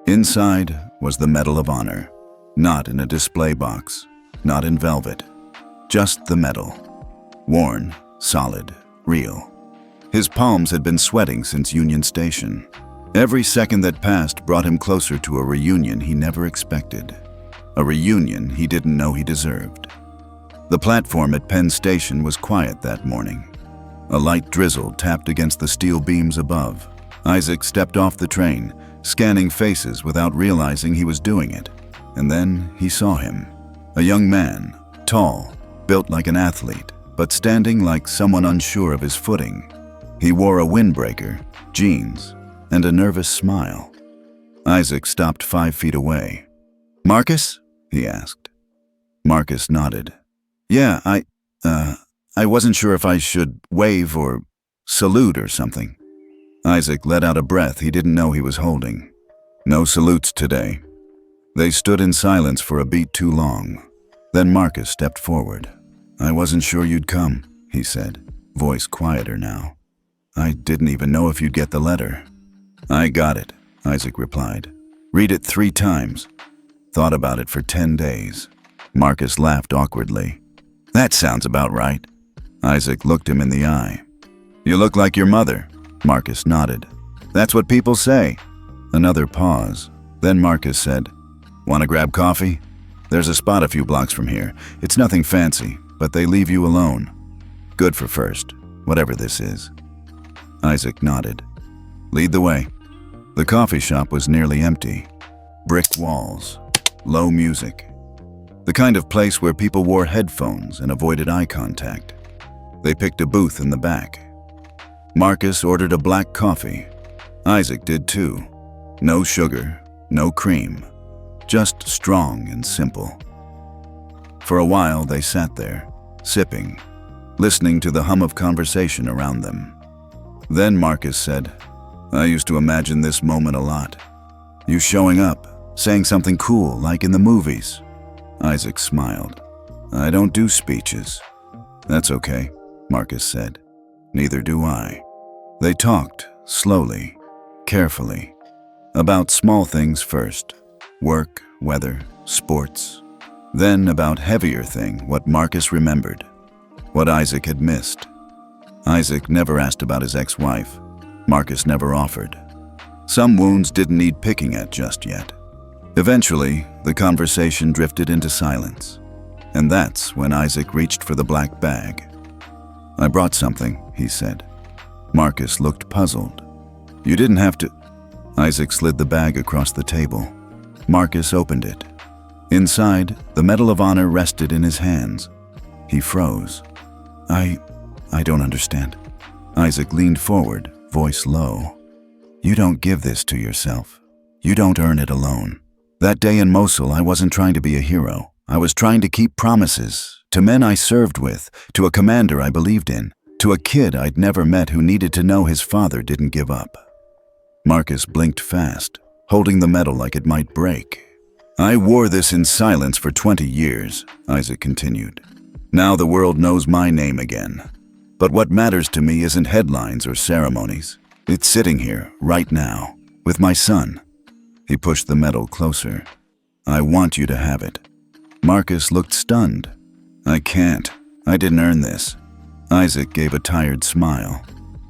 Inside was the Medal of Honor, not in a display box, not in velvet, just the medal. Worn, solid, real. His palms had been sweating since Union Station. Every second that passed brought him closer to a reunion he never expected. A reunion he didn't know he deserved. The platform at Penn Station was quiet that morning. A light drizzle tapped against the steel beams above. Isaac stepped off the train, scanning faces without realizing he was doing it. And then he saw him. A young man, tall, built like an athlete, but standing like someone unsure of his footing. He wore a windbreaker, jeans, and a nervous smile. Isaac stopped 5 feet away. "Marcus?" he asked. Marcus nodded. "Yeah, I wasn't sure if I should wave or salute or something." Isaac let out a breath he didn't know he was holding. "No salutes today." They stood in silence for a beat too long. Then Marcus stepped forward. "I wasn't sure you'd come," he said, voice quieter now. "I didn't even know if you'd get the letter." "I got it," Isaac replied. "Read it 3 times. Thought about it for 10 days. Marcus laughed awkwardly. "That sounds about right." Isaac looked him in the eye. "You look like your mother." Marcus nodded. "That's what people say." Another pause. Then Marcus said, "Want to grab coffee? There's a spot a few blocks from here. It's nothing fancy, but they leave you alone. Good for first, whatever this is." Isaac nodded. "Lead the way." The coffee shop was nearly empty. Brick walls, low music. The kind of place where people wore headphones and avoided eye contact. They picked a booth in the back. Marcus ordered a black coffee. Isaac did too. No sugar, no cream, just strong and simple. For a while they sat there, sipping, listening to the hum of conversation around them. Then Marcus said, "I used to imagine this moment a lot. You showing up, saying something cool like in the movies." Isaac smiled. "I don't do speeches." "That's okay," Marcus said. "Neither do I." They talked, slowly, carefully, about small things first, work, weather, sports. Then about heavier thing, what Marcus remembered, what Isaac had missed. Isaac never asked about his ex-wife. Marcus never offered. Some wounds didn't need picking at just yet. Eventually, the conversation drifted into silence. And that's when Isaac reached for the black bag. "I brought something," he said. Marcus looked puzzled. "You didn't have to..." Isaac slid the bag across the table. Marcus opened it. Inside, the Medal of Honor rested in his hands. He froze. I don't understand." Isaac leaned forward, voice low. "You don't give this to yourself. You don't earn it alone. That day in Mosul, I wasn't trying to be a hero. I was trying to keep promises, to men I served with, to a commander I believed in, to a kid I'd never met who needed to know his father didn't give up." Marcus blinked fast, holding the medal like it might break. "I wore this in silence for 20 years, Isaac continued. "Now the world knows my name again. But what matters to me isn't headlines or ceremonies. It's sitting here, right now, with my son." He pushed the medal closer. "I want you to have it." Marcus looked stunned. "I can't. I didn't earn this." Isaac gave a tired smile.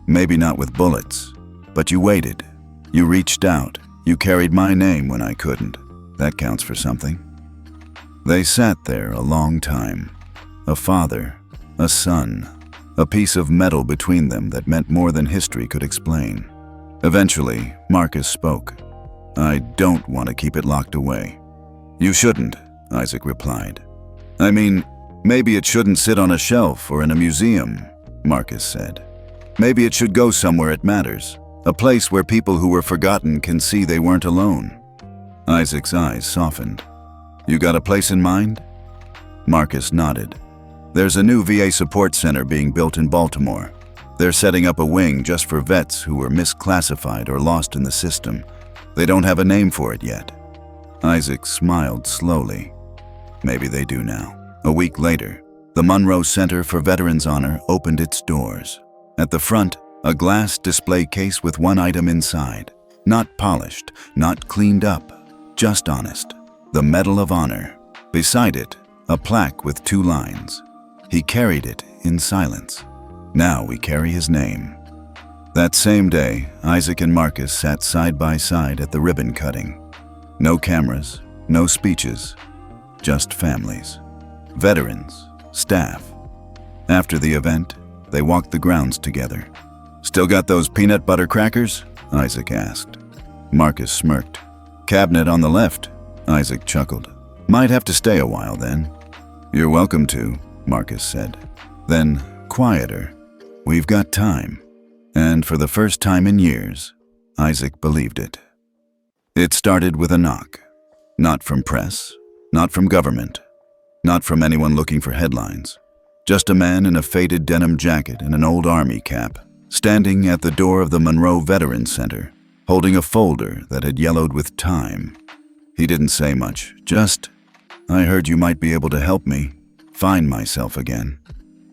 "Maybe not with bullets, but you waited. You reached out. You carried my name when I couldn't. That counts for something." They sat there a long time. A father, a son, a piece of metal between them that meant more than history could explain. Eventually, Marcus spoke. "I don't want to keep it locked away." "You shouldn't," Isaac replied. I mean, maybe it shouldn't sit on a shelf or in a museum, Marcus said. Maybe it should go somewhere it matters, a place where people who were forgotten can see they weren't alone. Isaac's eyes softened. You got a place in mind? Marcus nodded. There's a new VA support center being built in Baltimore. They're setting up a wing just for vets who were misclassified or lost in the system. They don't have a name for it yet. Isaac smiled slowly. Maybe they do now. A week later, the Monroe Center for Veterans Honor opened its doors. At the front, a glass display case with one item inside. Not polished, not cleaned up, just honest. The Medal of Honor. Beside it, a plaque with 2 lines. He carried it in silence. Now we carry his name. That same day, Isaac and Marcus sat side by side at the ribbon cutting. No cameras, no speeches, just families. Veterans, staff. After the event, they walked the grounds together. Still got those peanut butter crackers? Isaac asked. Marcus smirked. Cabinet on the left, Isaac chuckled. Might have to stay a while then. You're welcome to, Marcus said. Then, quieter. We've got time. And for the first time in years, Isaac believed it. It started with a knock. Not from press, not from government, not from anyone looking for headlines. Just a man in a faded denim jacket and an old army cap, standing at the door of the Monroe Veterans Center, holding a folder that had yellowed with time. He didn't say much, just, I heard you might be able to help me find myself again.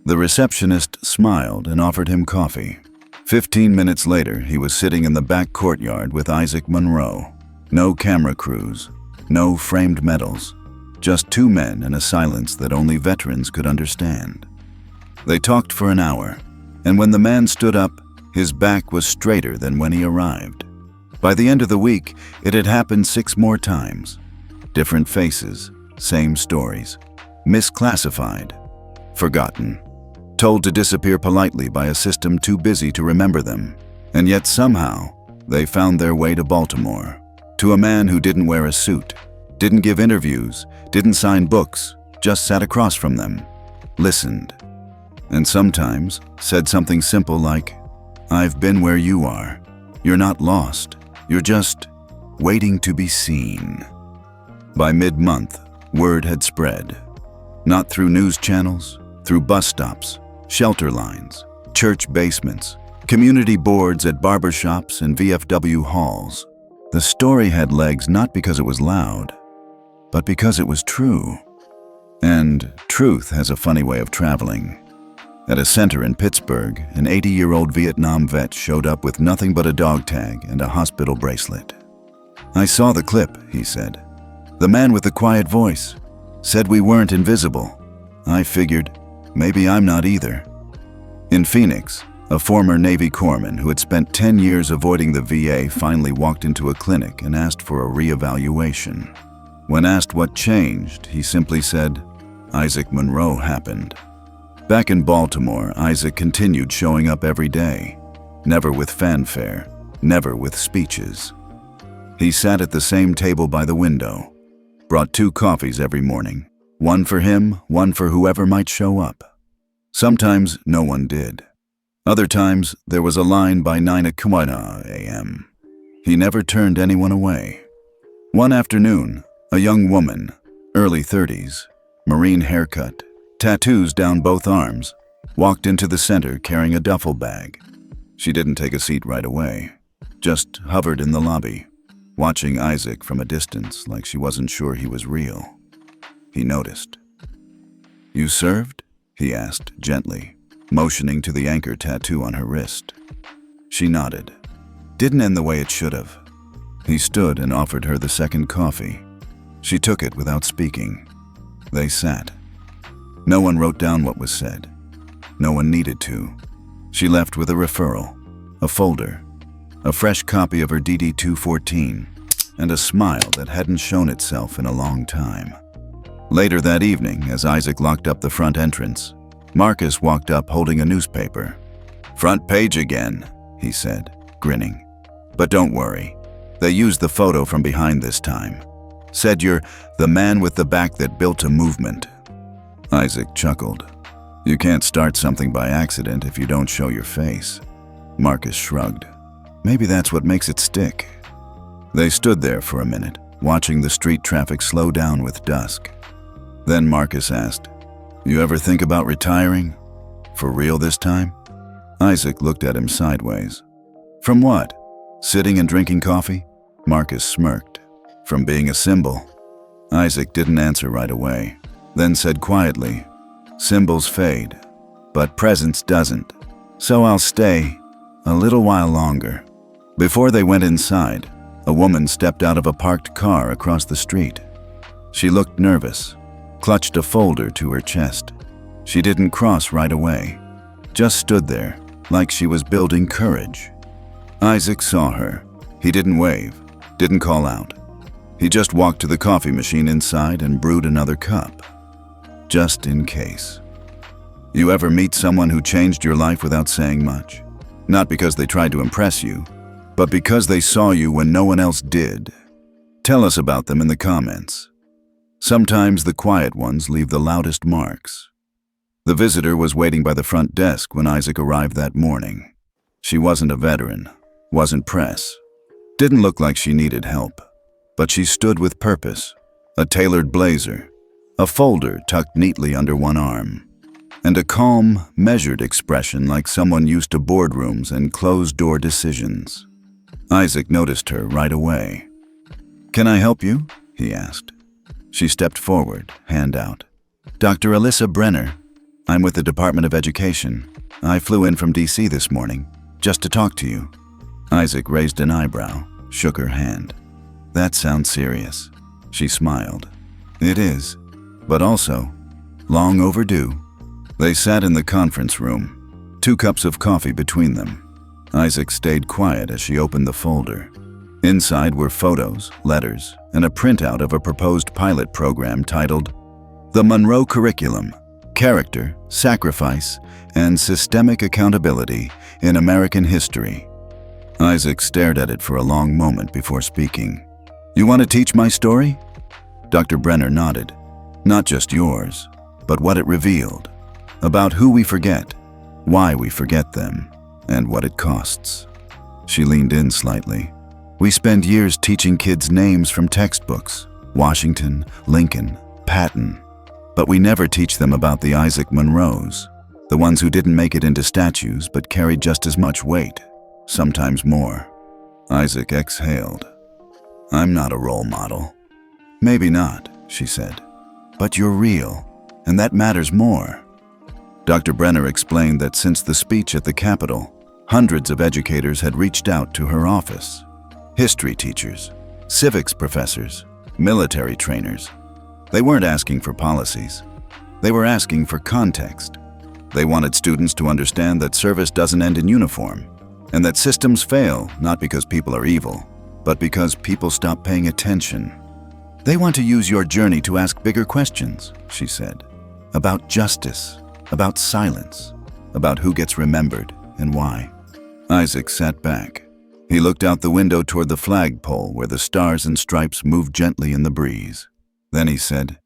The receptionist smiled and offered him coffee. 15 minutes later, he was sitting in the back courtyard with Isaac Monroe. No camera crews, no framed medals, just 2 men in a silence that only veterans could understand. They talked for an hour, and when the man stood up, his back was straighter than when he arrived. By the end of the week, it had happened 6 more times. Different faces, same stories. Misclassified, forgotten, told to disappear politely by a system too busy to remember them. And yet somehow, they found their way to Baltimore, to a man who didn't wear a suit, didn't give interviews, didn't sign books, just sat across from them, listened, and sometimes said something simple like, I've been where you are. You're not lost. You're just waiting to be seen. By mid-month, word had spread. Not through news channels, through bus stops, shelter lines, church basements, community boards at barbershops and VFW halls. The story had legs not because it was loud, but because it was true. And truth has a funny way of traveling. At a center in Pittsburgh, an 80-year-old Vietnam vet showed up with nothing but a dog tag and a hospital bracelet. I saw the clip, he said. The man with the quiet voice said we weren't invisible. I figured, maybe I'm not either. In Phoenix, a former Navy corpsman who had spent 10 years avoiding the VA finally walked into a clinic and asked for a reevaluation. When asked what changed, he simply said, Isaac Monroe happened. Back in Baltimore, Isaac continued showing up every day, never with fanfare, never with speeches. He sat at the same table by the window, brought 2 coffees every morning, one for him, one for whoever might show up. Sometimes no one did. Other times there was a line by 9 a.m. He never turned anyone away. One afternoon, a young woman, early 30s, marine haircut, tattoos down both arms, walked into the center carrying a duffel bag. She didn't take a seat right away, just hovered in the lobby, watching Isaac from a distance like she wasn't sure he was real. He noticed. You served? He asked gently, motioning to the anchor tattoo on her wrist. She nodded. Didn't end the way it should have. He stood and offered her the second coffee. She took it without speaking. They sat. No one wrote down what was said. No one needed to. She left with a referral, a folder, a fresh copy of her DD-214, and a smile that hadn't shown itself in a long time. Later that evening, as Isaac locked up the front entrance, Marcus walked up holding a newspaper. Front page again, he said, grinning. But don't worry. They used the photo from behind this time. Said you're the man with the back that built a movement. Isaac chuckled. You can't start something by accident if you don't show your face. Marcus shrugged. Maybe that's what makes it stick. They stood there for a minute, watching the street traffic slow down with dusk. Then Marcus asked, You ever think about retiring? For real this time? Isaac looked at him sideways. From what? Sitting and drinking coffee? Marcus smirked. From being a symbol. Isaac didn't answer right away, then said quietly, Symbols fade, but presence doesn't. So I'll stay a little while longer. Before they went inside, a woman stepped out of a parked car across the street. She looked nervous, clutched a folder to her chest. She didn't cross right away, just stood there like she was building courage. Isaac saw her. He didn't wave, didn't call out. He just walked to the coffee machine inside and brewed another cup. Just in case. You ever meet someone who changed your life without saying much? Not because they tried to impress you, but because they saw you when no one else did. Tell us about them in the comments. Sometimes the quiet ones leave the loudest marks. The visitor was waiting by the front desk when Isaac arrived that morning. She wasn't a veteran, wasn't press, didn't look like she needed help, but she stood with purpose, a tailored blazer, a folder tucked neatly under one arm, and a calm, measured expression like someone used to boardrooms and closed-door decisions. Isaac noticed her right away. Can I help you? He asked. She stepped forward, hand out. Dr. Alyssa Brenner. I'm with the Department of Education. I flew in from DC this morning, just to talk to you. Isaac raised an eyebrow, shook her hand. That sounds serious. She smiled. It is, but also long overdue. They sat in the conference room, 2 cups of coffee between them. Isaac stayed quiet as she opened the folder. Inside were photos, letters, and a printout of a proposed pilot program titled The Monroe Curriculum, Character, Sacrifice, and Systemic Accountability in American History. Isaac stared at it for a long moment before speaking. You want to teach my story? Dr. Brenner nodded. Not just yours, but what it revealed. About who we forget, why we forget them, and what it costs. She leaned in slightly. We spend years teaching kids names from textbooks, Washington, Lincoln, Patton, but we never teach them about the Isaac Monroes, the ones who didn't make it into statues but carried just as much weight, sometimes more. Isaac exhaled. I'm not a role model. Maybe not, she said, but you're real, and that matters more. Dr. Brenner explained that since the speech at the Capitol, hundreds of educators had reached out to her office. History teachers, civics professors, military trainers. They weren't asking for policies. They were asking for context. They wanted students to understand that service doesn't end in uniform, and that systems fail not because people are evil, but because people stop paying attention. They want to use your journey to ask bigger questions, she said, about justice, about silence, about who gets remembered and why. Isaac sat back. He looked out the window toward the flagpole where the stars and stripes moved gently in the breeze. Then he said,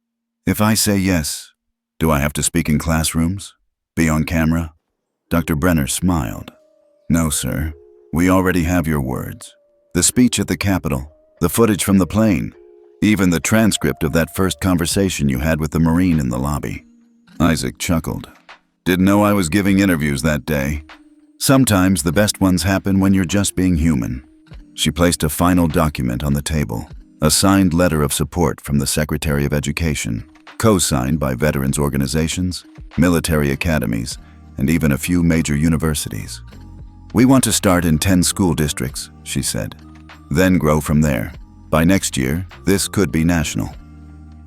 If I say yes, do I have to speak in classrooms? Be on camera? Dr. Brenner smiled. No, sir. We already have your words. The speech at the Capitol, the footage from the plane, even the transcript of that first conversation you had with the Marine in the lobby. Isaac chuckled. Didn't know I was giving interviews that day. Sometimes the best ones happen when you're just being human. She placed a final document on the table, a signed letter of support from the Secretary of Education, co-signed by veterans organizations, military academies, and even a few major universities. We want to start in 10 school districts, she said, then grow from there. By next year, this could be national.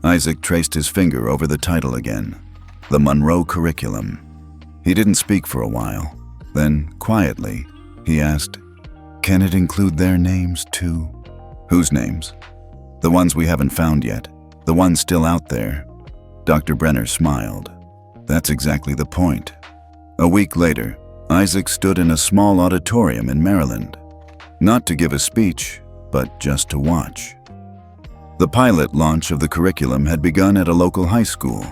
Isaac traced his finger over the title again, The Monroe Curriculum. He didn't speak for a while. Then, quietly, he asked, Can it include their names too? Whose names? The ones we haven't found yet, the ones still out there. Dr. Brenner smiled. That's exactly the point. A week later, Isaac stood in a small auditorium in Maryland. Not to give a speech, but just to watch. The pilot launch of the curriculum had begun at a local high school.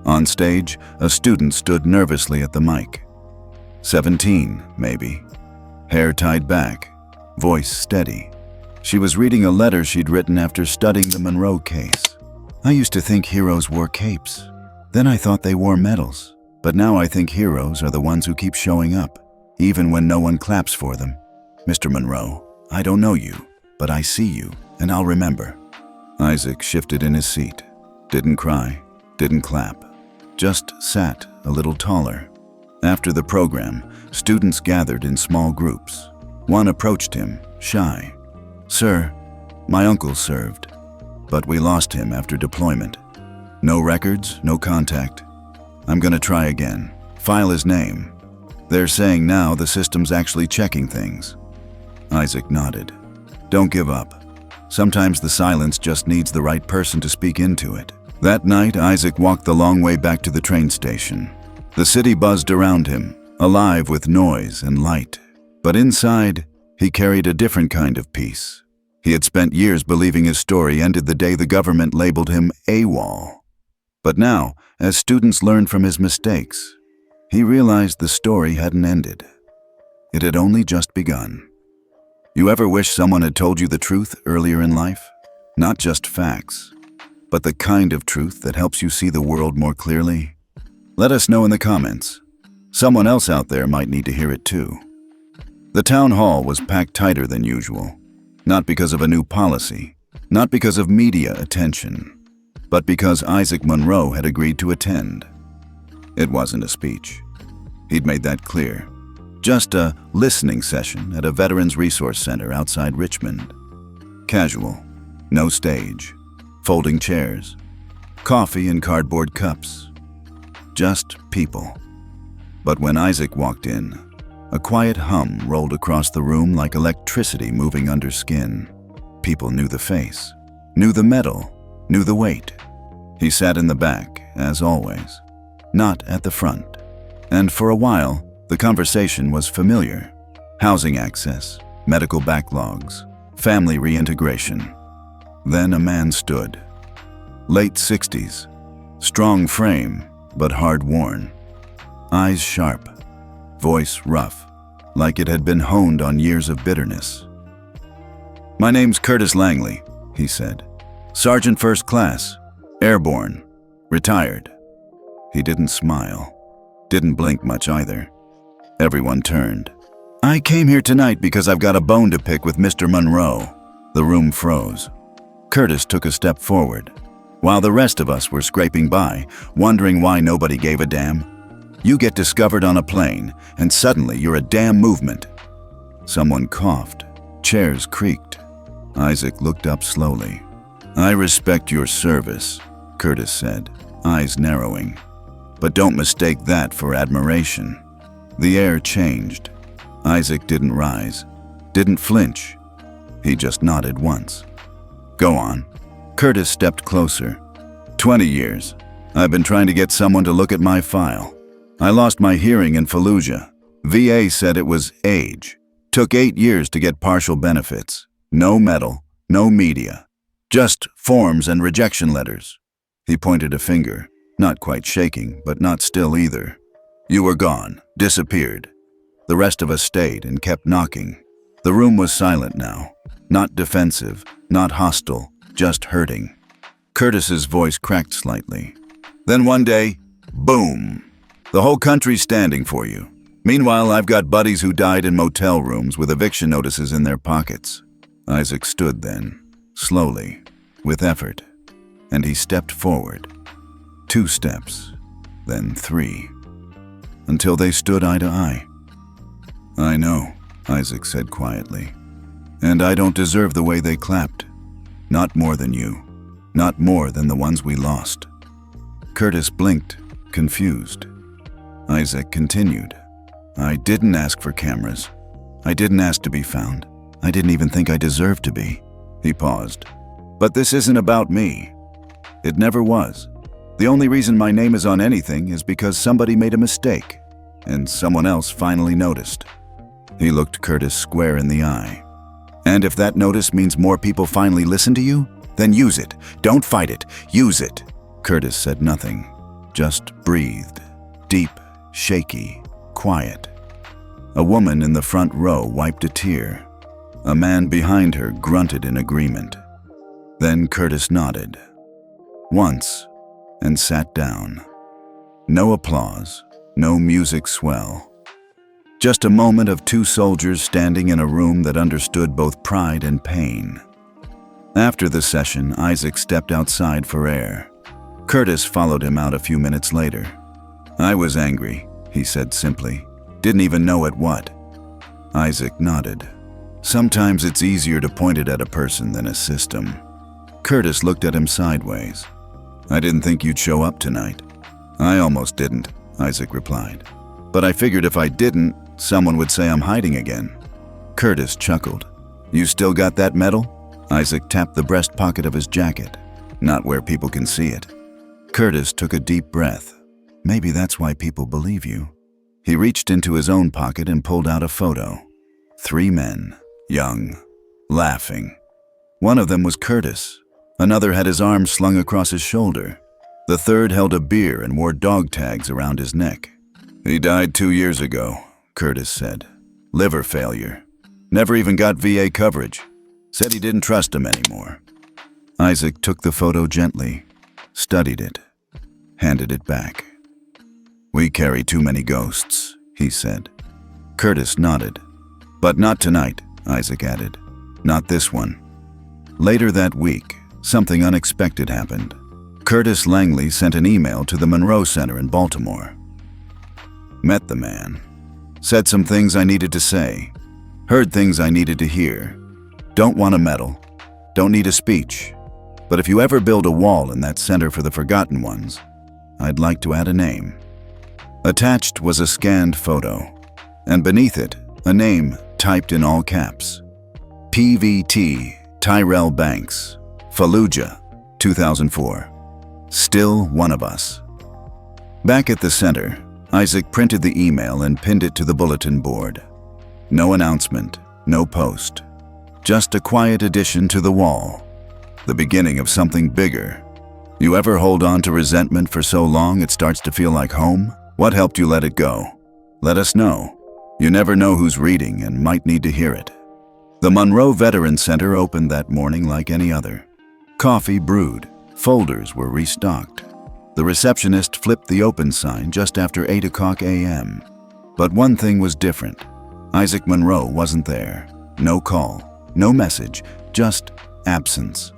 On stage, a student stood nervously at the mic. 17, maybe. Hair tied back, voice steady. She was reading a letter she'd written after studying the Monroe case. I used to think heroes wore capes. Then I thought they wore medals. But now I think heroes are the ones who keep showing up, even when no one claps for them. Mr. Monroe, I don't know you, but I see you, and I'll remember. Isaac shifted in his seat. Didn't cry, didn't clap. Just sat a little taller. After the program, students gathered in small groups. One approached him, shy. Sir, my uncle served, but we lost him after deployment. No records, no contact. I'm gonna try again. File his name. They're saying now the system's actually checking things. Isaac nodded. Don't give up. Sometimes the silence just needs the right person to speak into it. That night, Isaac walked the long way back to the train station. The city buzzed around him, alive with noise and light. But inside, he carried a different kind of peace. He had spent years believing his story ended the day the government labeled him AWOL. But now, as students learned from his mistakes, he realized the story hadn't ended. It had only just begun. You ever wish someone had told you the truth earlier in life? Not just facts, but the kind of truth that helps you see the world more clearly? Let us know in the comments. Someone else out there might need to hear it too. The town hall was packed tighter than usual, not because of a new policy, not because of media attention, but because Isaac Monroe had agreed to attend. It wasn't a speech. He'd made that clear. Just a listening session at a Veterans Resource Center outside Richmond. Casual, no stage, folding chairs, coffee in cardboard cups. Just people. But when Isaac walked in, a quiet hum rolled across the room like electricity moving under skin. People knew the face, knew the metal, knew the weight. He sat in the back, as always, not at the front. And for a while, the conversation was familiar. Housing access, medical backlogs, family reintegration. Then a man stood. Late 60s, strong frame, but hard-worn. Eyes sharp, voice rough, like it had been honed on years of bitterness. My name's Curtis Langley, he said. Sergeant First Class, airborne, retired. He didn't smile, didn't blink much either. Everyone turned. I came here tonight because I've got a bone to pick with Mr. Monroe. The room froze. Curtis took a step forward, while the rest of us were scraping by, wondering why nobody gave a damn. You get discovered on a plane, and suddenly you're a damn movement. Someone coughed. Chairs creaked. Isaac looked up slowly. I respect your service, Curtis said, eyes narrowing. But don't mistake that for admiration. The air changed. Isaac didn't rise, didn't flinch. He just nodded once. Go on. Curtis stepped closer. 20 years. I've been trying to get someone to look at my file. I lost my hearing in Fallujah. VA said it was age. Took 8 years to get partial benefits. No medal, no media. Just forms and rejection letters. He pointed a finger, not quite shaking, but not still either. You were gone, disappeared. The rest of us stayed and kept knocking. The room was silent now. Not defensive, not hostile, just hurting. Curtis's voice cracked slightly. Then one day, boom! The whole country's standing for you. Meanwhile, I've got buddies who died in motel rooms with eviction notices in their pockets. Isaac stood then, slowly, with effort, and he stepped forward. 2 steps, then 3, until they stood eye to eye. I know, Isaac said quietly, and I don't deserve the way they clapped. Not more than you, not more than the ones we lost. Curtis blinked, confused. Isaac continued. I didn't ask for cameras. I didn't ask to be found. I didn't even think I deserved to be. He paused. But this isn't about me. It never was. The only reason my name is on anything is because somebody made a mistake, and someone else finally noticed. He looked Curtis square in the eye. And if that notice means more people finally listen to you, Then use it. Don't fight it. Use it. Curtis said nothing, just breathed. Deep, shaky, quiet. A woman in the front row wiped a tear. A man behind her grunted in agreement. Then Curtis nodded. Once, and sat down. No applause, no music swell. Just a moment of two soldiers standing in a room that understood both pride and pain. After the session, Isaac stepped outside for air. Curtis followed him out a few minutes later. "I was angry," he said simply. "Didn't even know at what." Isaac nodded. Sometimes it's easier to point it at a person than a system. Curtis looked at him sideways. "I didn't think you'd show up tonight." "I almost didn't," Isaac replied. "But I figured if I didn't, someone would say I'm hiding again." Curtis chuckled. "You still got that medal?" Isaac tapped the breast pocket of his jacket. "Not where people can see it." Curtis took a deep breath. Maybe that's why people believe you. He reached into his own pocket and pulled out a photo. 3 men, young, laughing. One of them was Curtis. Another had his arms slung across his shoulder. The third held a beer and wore dog tags around his neck. "He died 2 years ago," Curtis said. "Liver failure. Never even got VA coverage. Said he didn't trust him anymore." Isaac took the photo gently, studied it, handed it back. "We carry too many ghosts," he said. Curtis nodded. "But not tonight," Isaac added. "Not this one." Later that week, something unexpected happened. Curtis Langley sent an email to the Monroe Center in Baltimore. "Met the man. Said some things I needed to say. Heard things I needed to hear. Don't want a medal. Don't need a speech. But if you ever build a wall in that center for the forgotten ones, I'd like to add a name." Attached was a scanned photo, and beneath it, a name typed in all caps. PVT Tyrell Banks, Fallujah, 2004. Still one of us. Back at the center, Isaac printed the email and pinned it to the bulletin board. No announcement, no post. Just a quiet addition to the wall. The beginning of something bigger. You ever hold on to resentment for so long it starts to feel like home? What helped you let it go? Let us know. You never know who's reading and might need to hear it. The Monroe Veterans Center opened that morning like any other. Coffee brewed. Folders were restocked. The receptionist flipped the open sign just after 8 o'clock a.m. But one thing was different. Isaac Monroe wasn't there. No call, no message, just absence.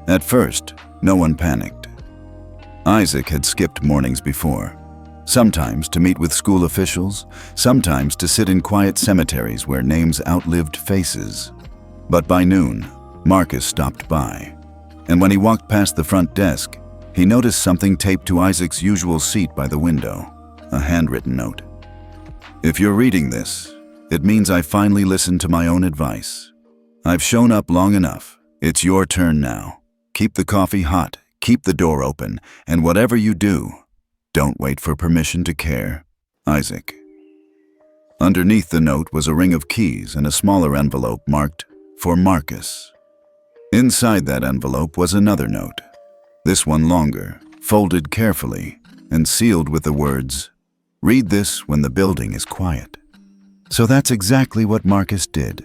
At first, no one panicked. Isaac had skipped mornings before. Sometimes to meet with school officials, sometimes to sit in quiet cemeteries where names outlived faces. But by noon, Marcus stopped by. And when he walked past the front desk, he noticed something taped to Isaac's usual seat by the window, a handwritten note. "If you're reading this, it means I finally listened to my own advice. I've shown up long enough. It's your turn now. Keep the coffee hot, keep the door open, and whatever you do, don't wait for permission to care. Isaac." Underneath the note was a ring of keys and a smaller envelope marked, "For Marcus." Inside that envelope was another note. This one longer, folded carefully, and sealed with the words, "Read this when the building is quiet." So that's exactly what Marcus did.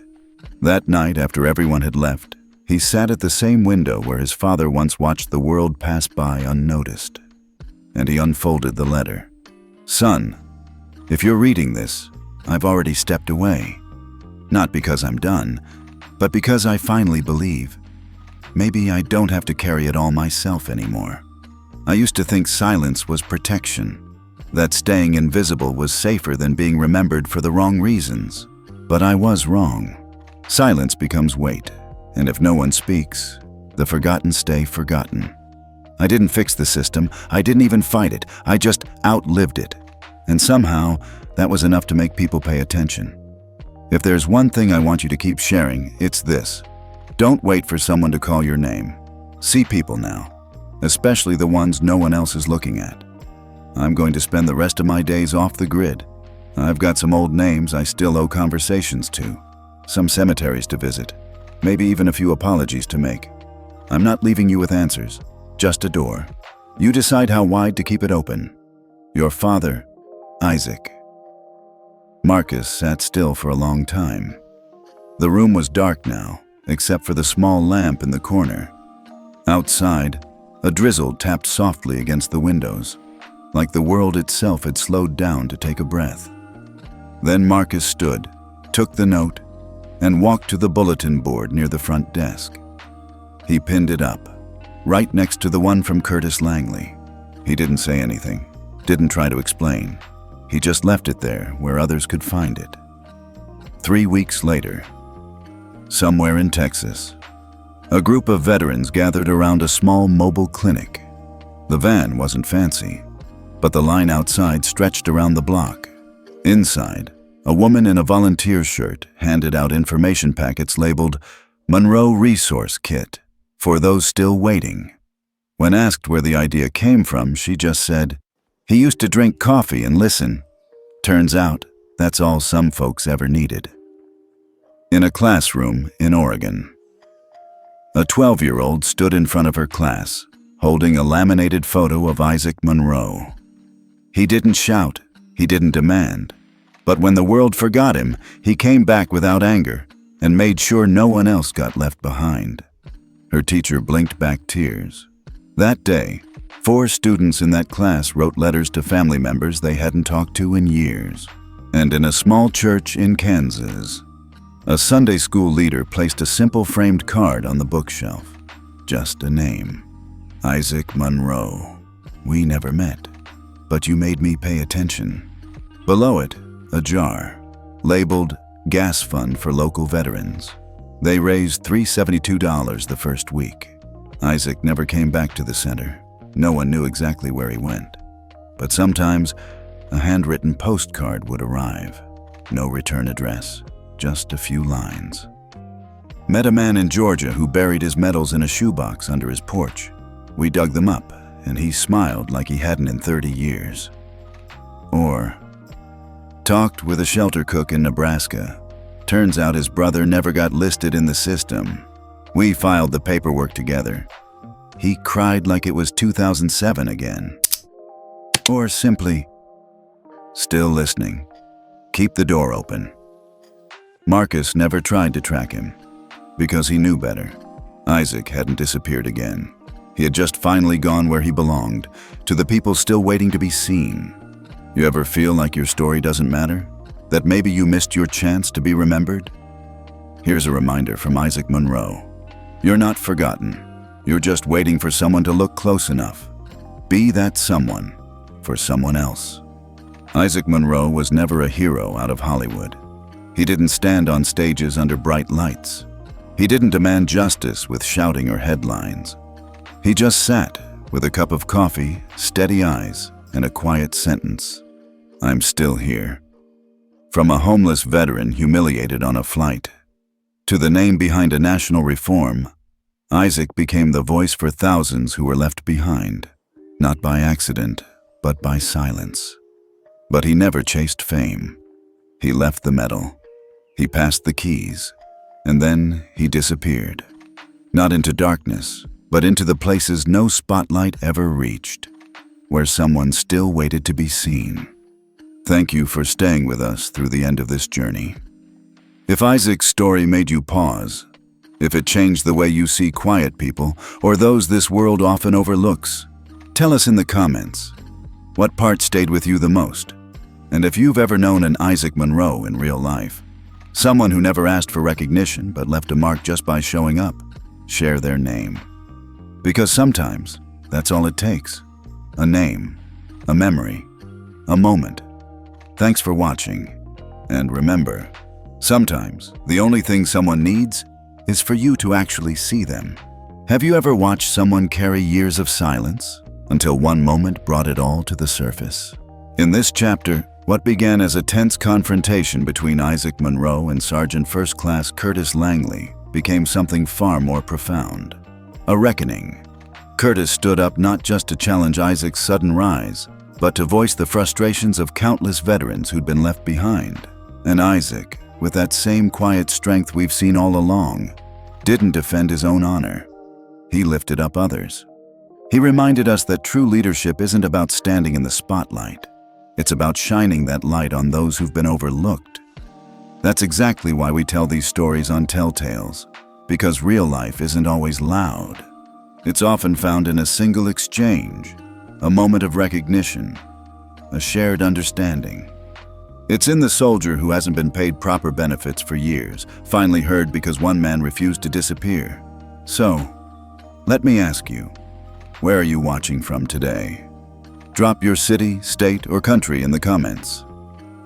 That night, after everyone had left, he sat at the same window where his father once watched the world pass by unnoticed. And he unfolded the letter. "Son, if you're reading this, I've already stepped away. Not because I'm done, but because I finally believe. Maybe I don't have to carry it all myself anymore. I used to think silence was protection, that staying invisible was safer than being remembered for the wrong reasons. But I was wrong. Silence becomes weight, and if no one speaks, the forgotten stay forgotten. I didn't fix the system, I didn't even fight it, I just outlived it. And somehow, that was enough to make people pay attention. If there's one thing I want you to keep sharing, it's this. Don't wait for someone to call your name. See people now, especially the ones no one else is looking at. I'm going to spend the rest of my days off the grid. I've got some old names I still owe conversations to, some cemeteries to visit, maybe even a few apologies to make. I'm not leaving you with answers, just a door. You decide how wide to keep it open. Your father, Isaac. Marcus sat still for a long time. The room was dark now, except for the small lamp in the corner. Outside, a drizzle tapped softly against the windows, like the world itself had slowed down to take a breath. Then Marcus stood, took the note, and walked to the bulletin board near the front desk. He pinned it up, right next to the one from Curtis Langley. He didn't say anything, didn't try to explain. He just left it there where others could find it. 3 weeks later, somewhere in Texas, a group of veterans gathered around a small mobile clinic. The van wasn't fancy, but the line outside stretched around the block. Inside, a woman in a volunteer shirt handed out information packets labeled Monroe Resource Kit for those still waiting. When asked where the idea came from, she just said, "He used to drink coffee and listen. Turns out, that's all some folks ever needed." In a classroom in Oregon, a 12-year-old stood in front of her class, holding a laminated photo of Isaac Monroe. He didn't shout, he didn't demand, but when the world forgot him, he came back without anger and made sure no one else got left behind. Her teacher blinked back tears. That day, 4 students in that class wrote letters to family members they hadn't talked to in years. And in a small church in Kansas, a Sunday school leader placed a simple framed card on the bookshelf. Just a name. Isaac Monroe. We never met, but you made me pay attention. Below it, a jar, labeled Gas Fund for Local Veterans. They raised $372 the first week. Isaac never came back to the center. No one knew exactly where he went. But sometimes, a handwritten postcard would arrive. No return address, just a few lines. Met a man in Georgia who buried his medals in a shoebox under his porch. We dug them up, and he smiled like he hadn't in 30 years. Or, talked with a shelter cook in Nebraska. Turns out his brother never got listed in the system. We filed the paperwork together. He cried like it was 2007 again. Or simply, still listening. Keep the door open. Marcus never tried to track him, because he knew better. Isaac hadn't disappeared again. He had just finally gone where he belonged, to the people still waiting to be seen. You ever feel like your story doesn't matter? That maybe you missed your chance to be remembered? Here's a reminder from Isaac Monroe. You're not forgotten. You're just waiting for someone to look close enough. Be that someone for someone else. Isaac Monroe was never a hero out of Hollywood. He didn't stand on stages under bright lights. He didn't demand justice with shouting or headlines. He just sat with a cup of coffee, steady eyes, and a quiet sentence. I'm still here. From a homeless veteran humiliated on a flight, to the name behind a national reform, Isaac became the voice for thousands who were left behind, not by accident, but by silence. But he never chased fame. He left the medal. He passed the keys. And then he disappeared. Not into darkness, but into the places no spotlight ever reached, where someone still waited to be seen. Thank you for staying with us through the end of this journey. If Isaac's story made you pause, if it changed the way you see quiet people or those this world often overlooks, tell us in the comments. What part stayed with you the most? And if you've ever known an Isaac Monroe in real life, someone who never asked for recognition but left a mark just by showing up, share their name. Because sometimes, that's all it takes. A name, a memory, a moment. Thanks for watching. And remember, sometimes the only thing someone needs is for you to actually see them. Have you ever watched someone carry years of silence until one moment brought it all to the surface? In this chapter, what began as a tense confrontation between Isaac Monroe and Sergeant First Class Curtis Langley became something far more profound. A reckoning. Curtis stood up not just to challenge Isaac's sudden rise, but to voice the frustrations of countless veterans who'd been left behind. And Isaac, with that same quiet strength we've seen all along, didn't defend his own honor. he lifted up others. He reminded us that true leadership isn't about standing in the spotlight. It's about shining that light on those who've been overlooked. That's exactly why we tell these stories on Telltales, because real life isn't always loud. It's often found in a single exchange, a moment of recognition, a shared understanding. It's in the soldier who hasn't been paid proper benefits for years, finally heard because one man refused to disappear. So, let me ask you, where are you watching from today? Drop your city, state, or country in the comments.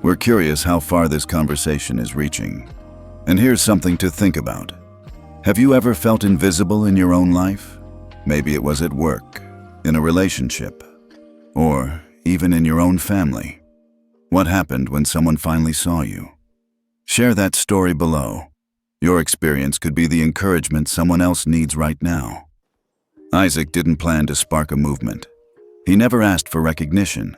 We're curious how far this conversation is reaching. And here's something to think about. Have you ever felt invisible in your own life? Maybe it was at work, in a relationship, or even in your own family. What happened when someone finally saw you? Share that story below. Your experience could be the encouragement someone else needs right now. Isaac didn't plan to spark a movement. He never asked for recognition.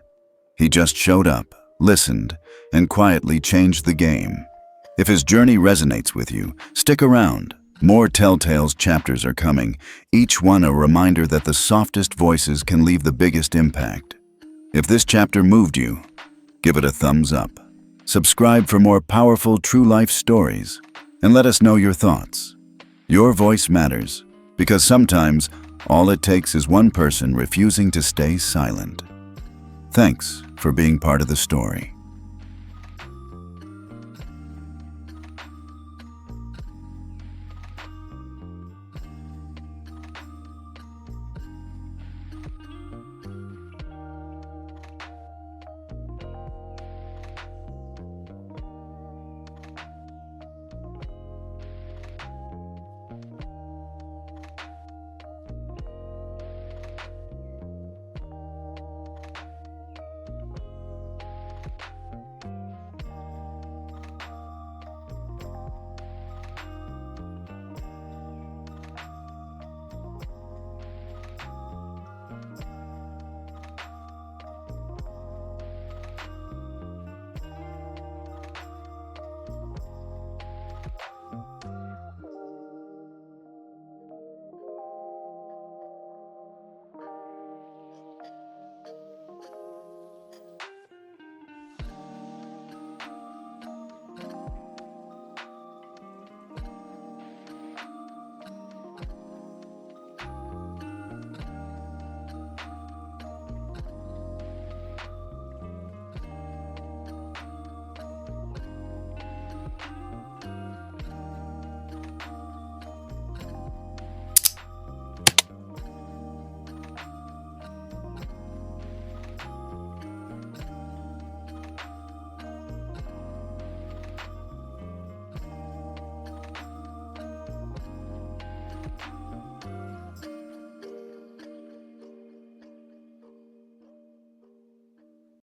He just showed up, listened, and quietly changed the game. If his journey resonates with you, stick around. More Telltales chapters are coming, each one a reminder that the softest voices can leave the biggest impact. If this chapter moved you, give it a thumbs up. Subscribe for more powerful true life stories, and let us know your thoughts. Your voice matters, because sometimes all it takes is one person refusing to stay silent. Thanks for being part of the story.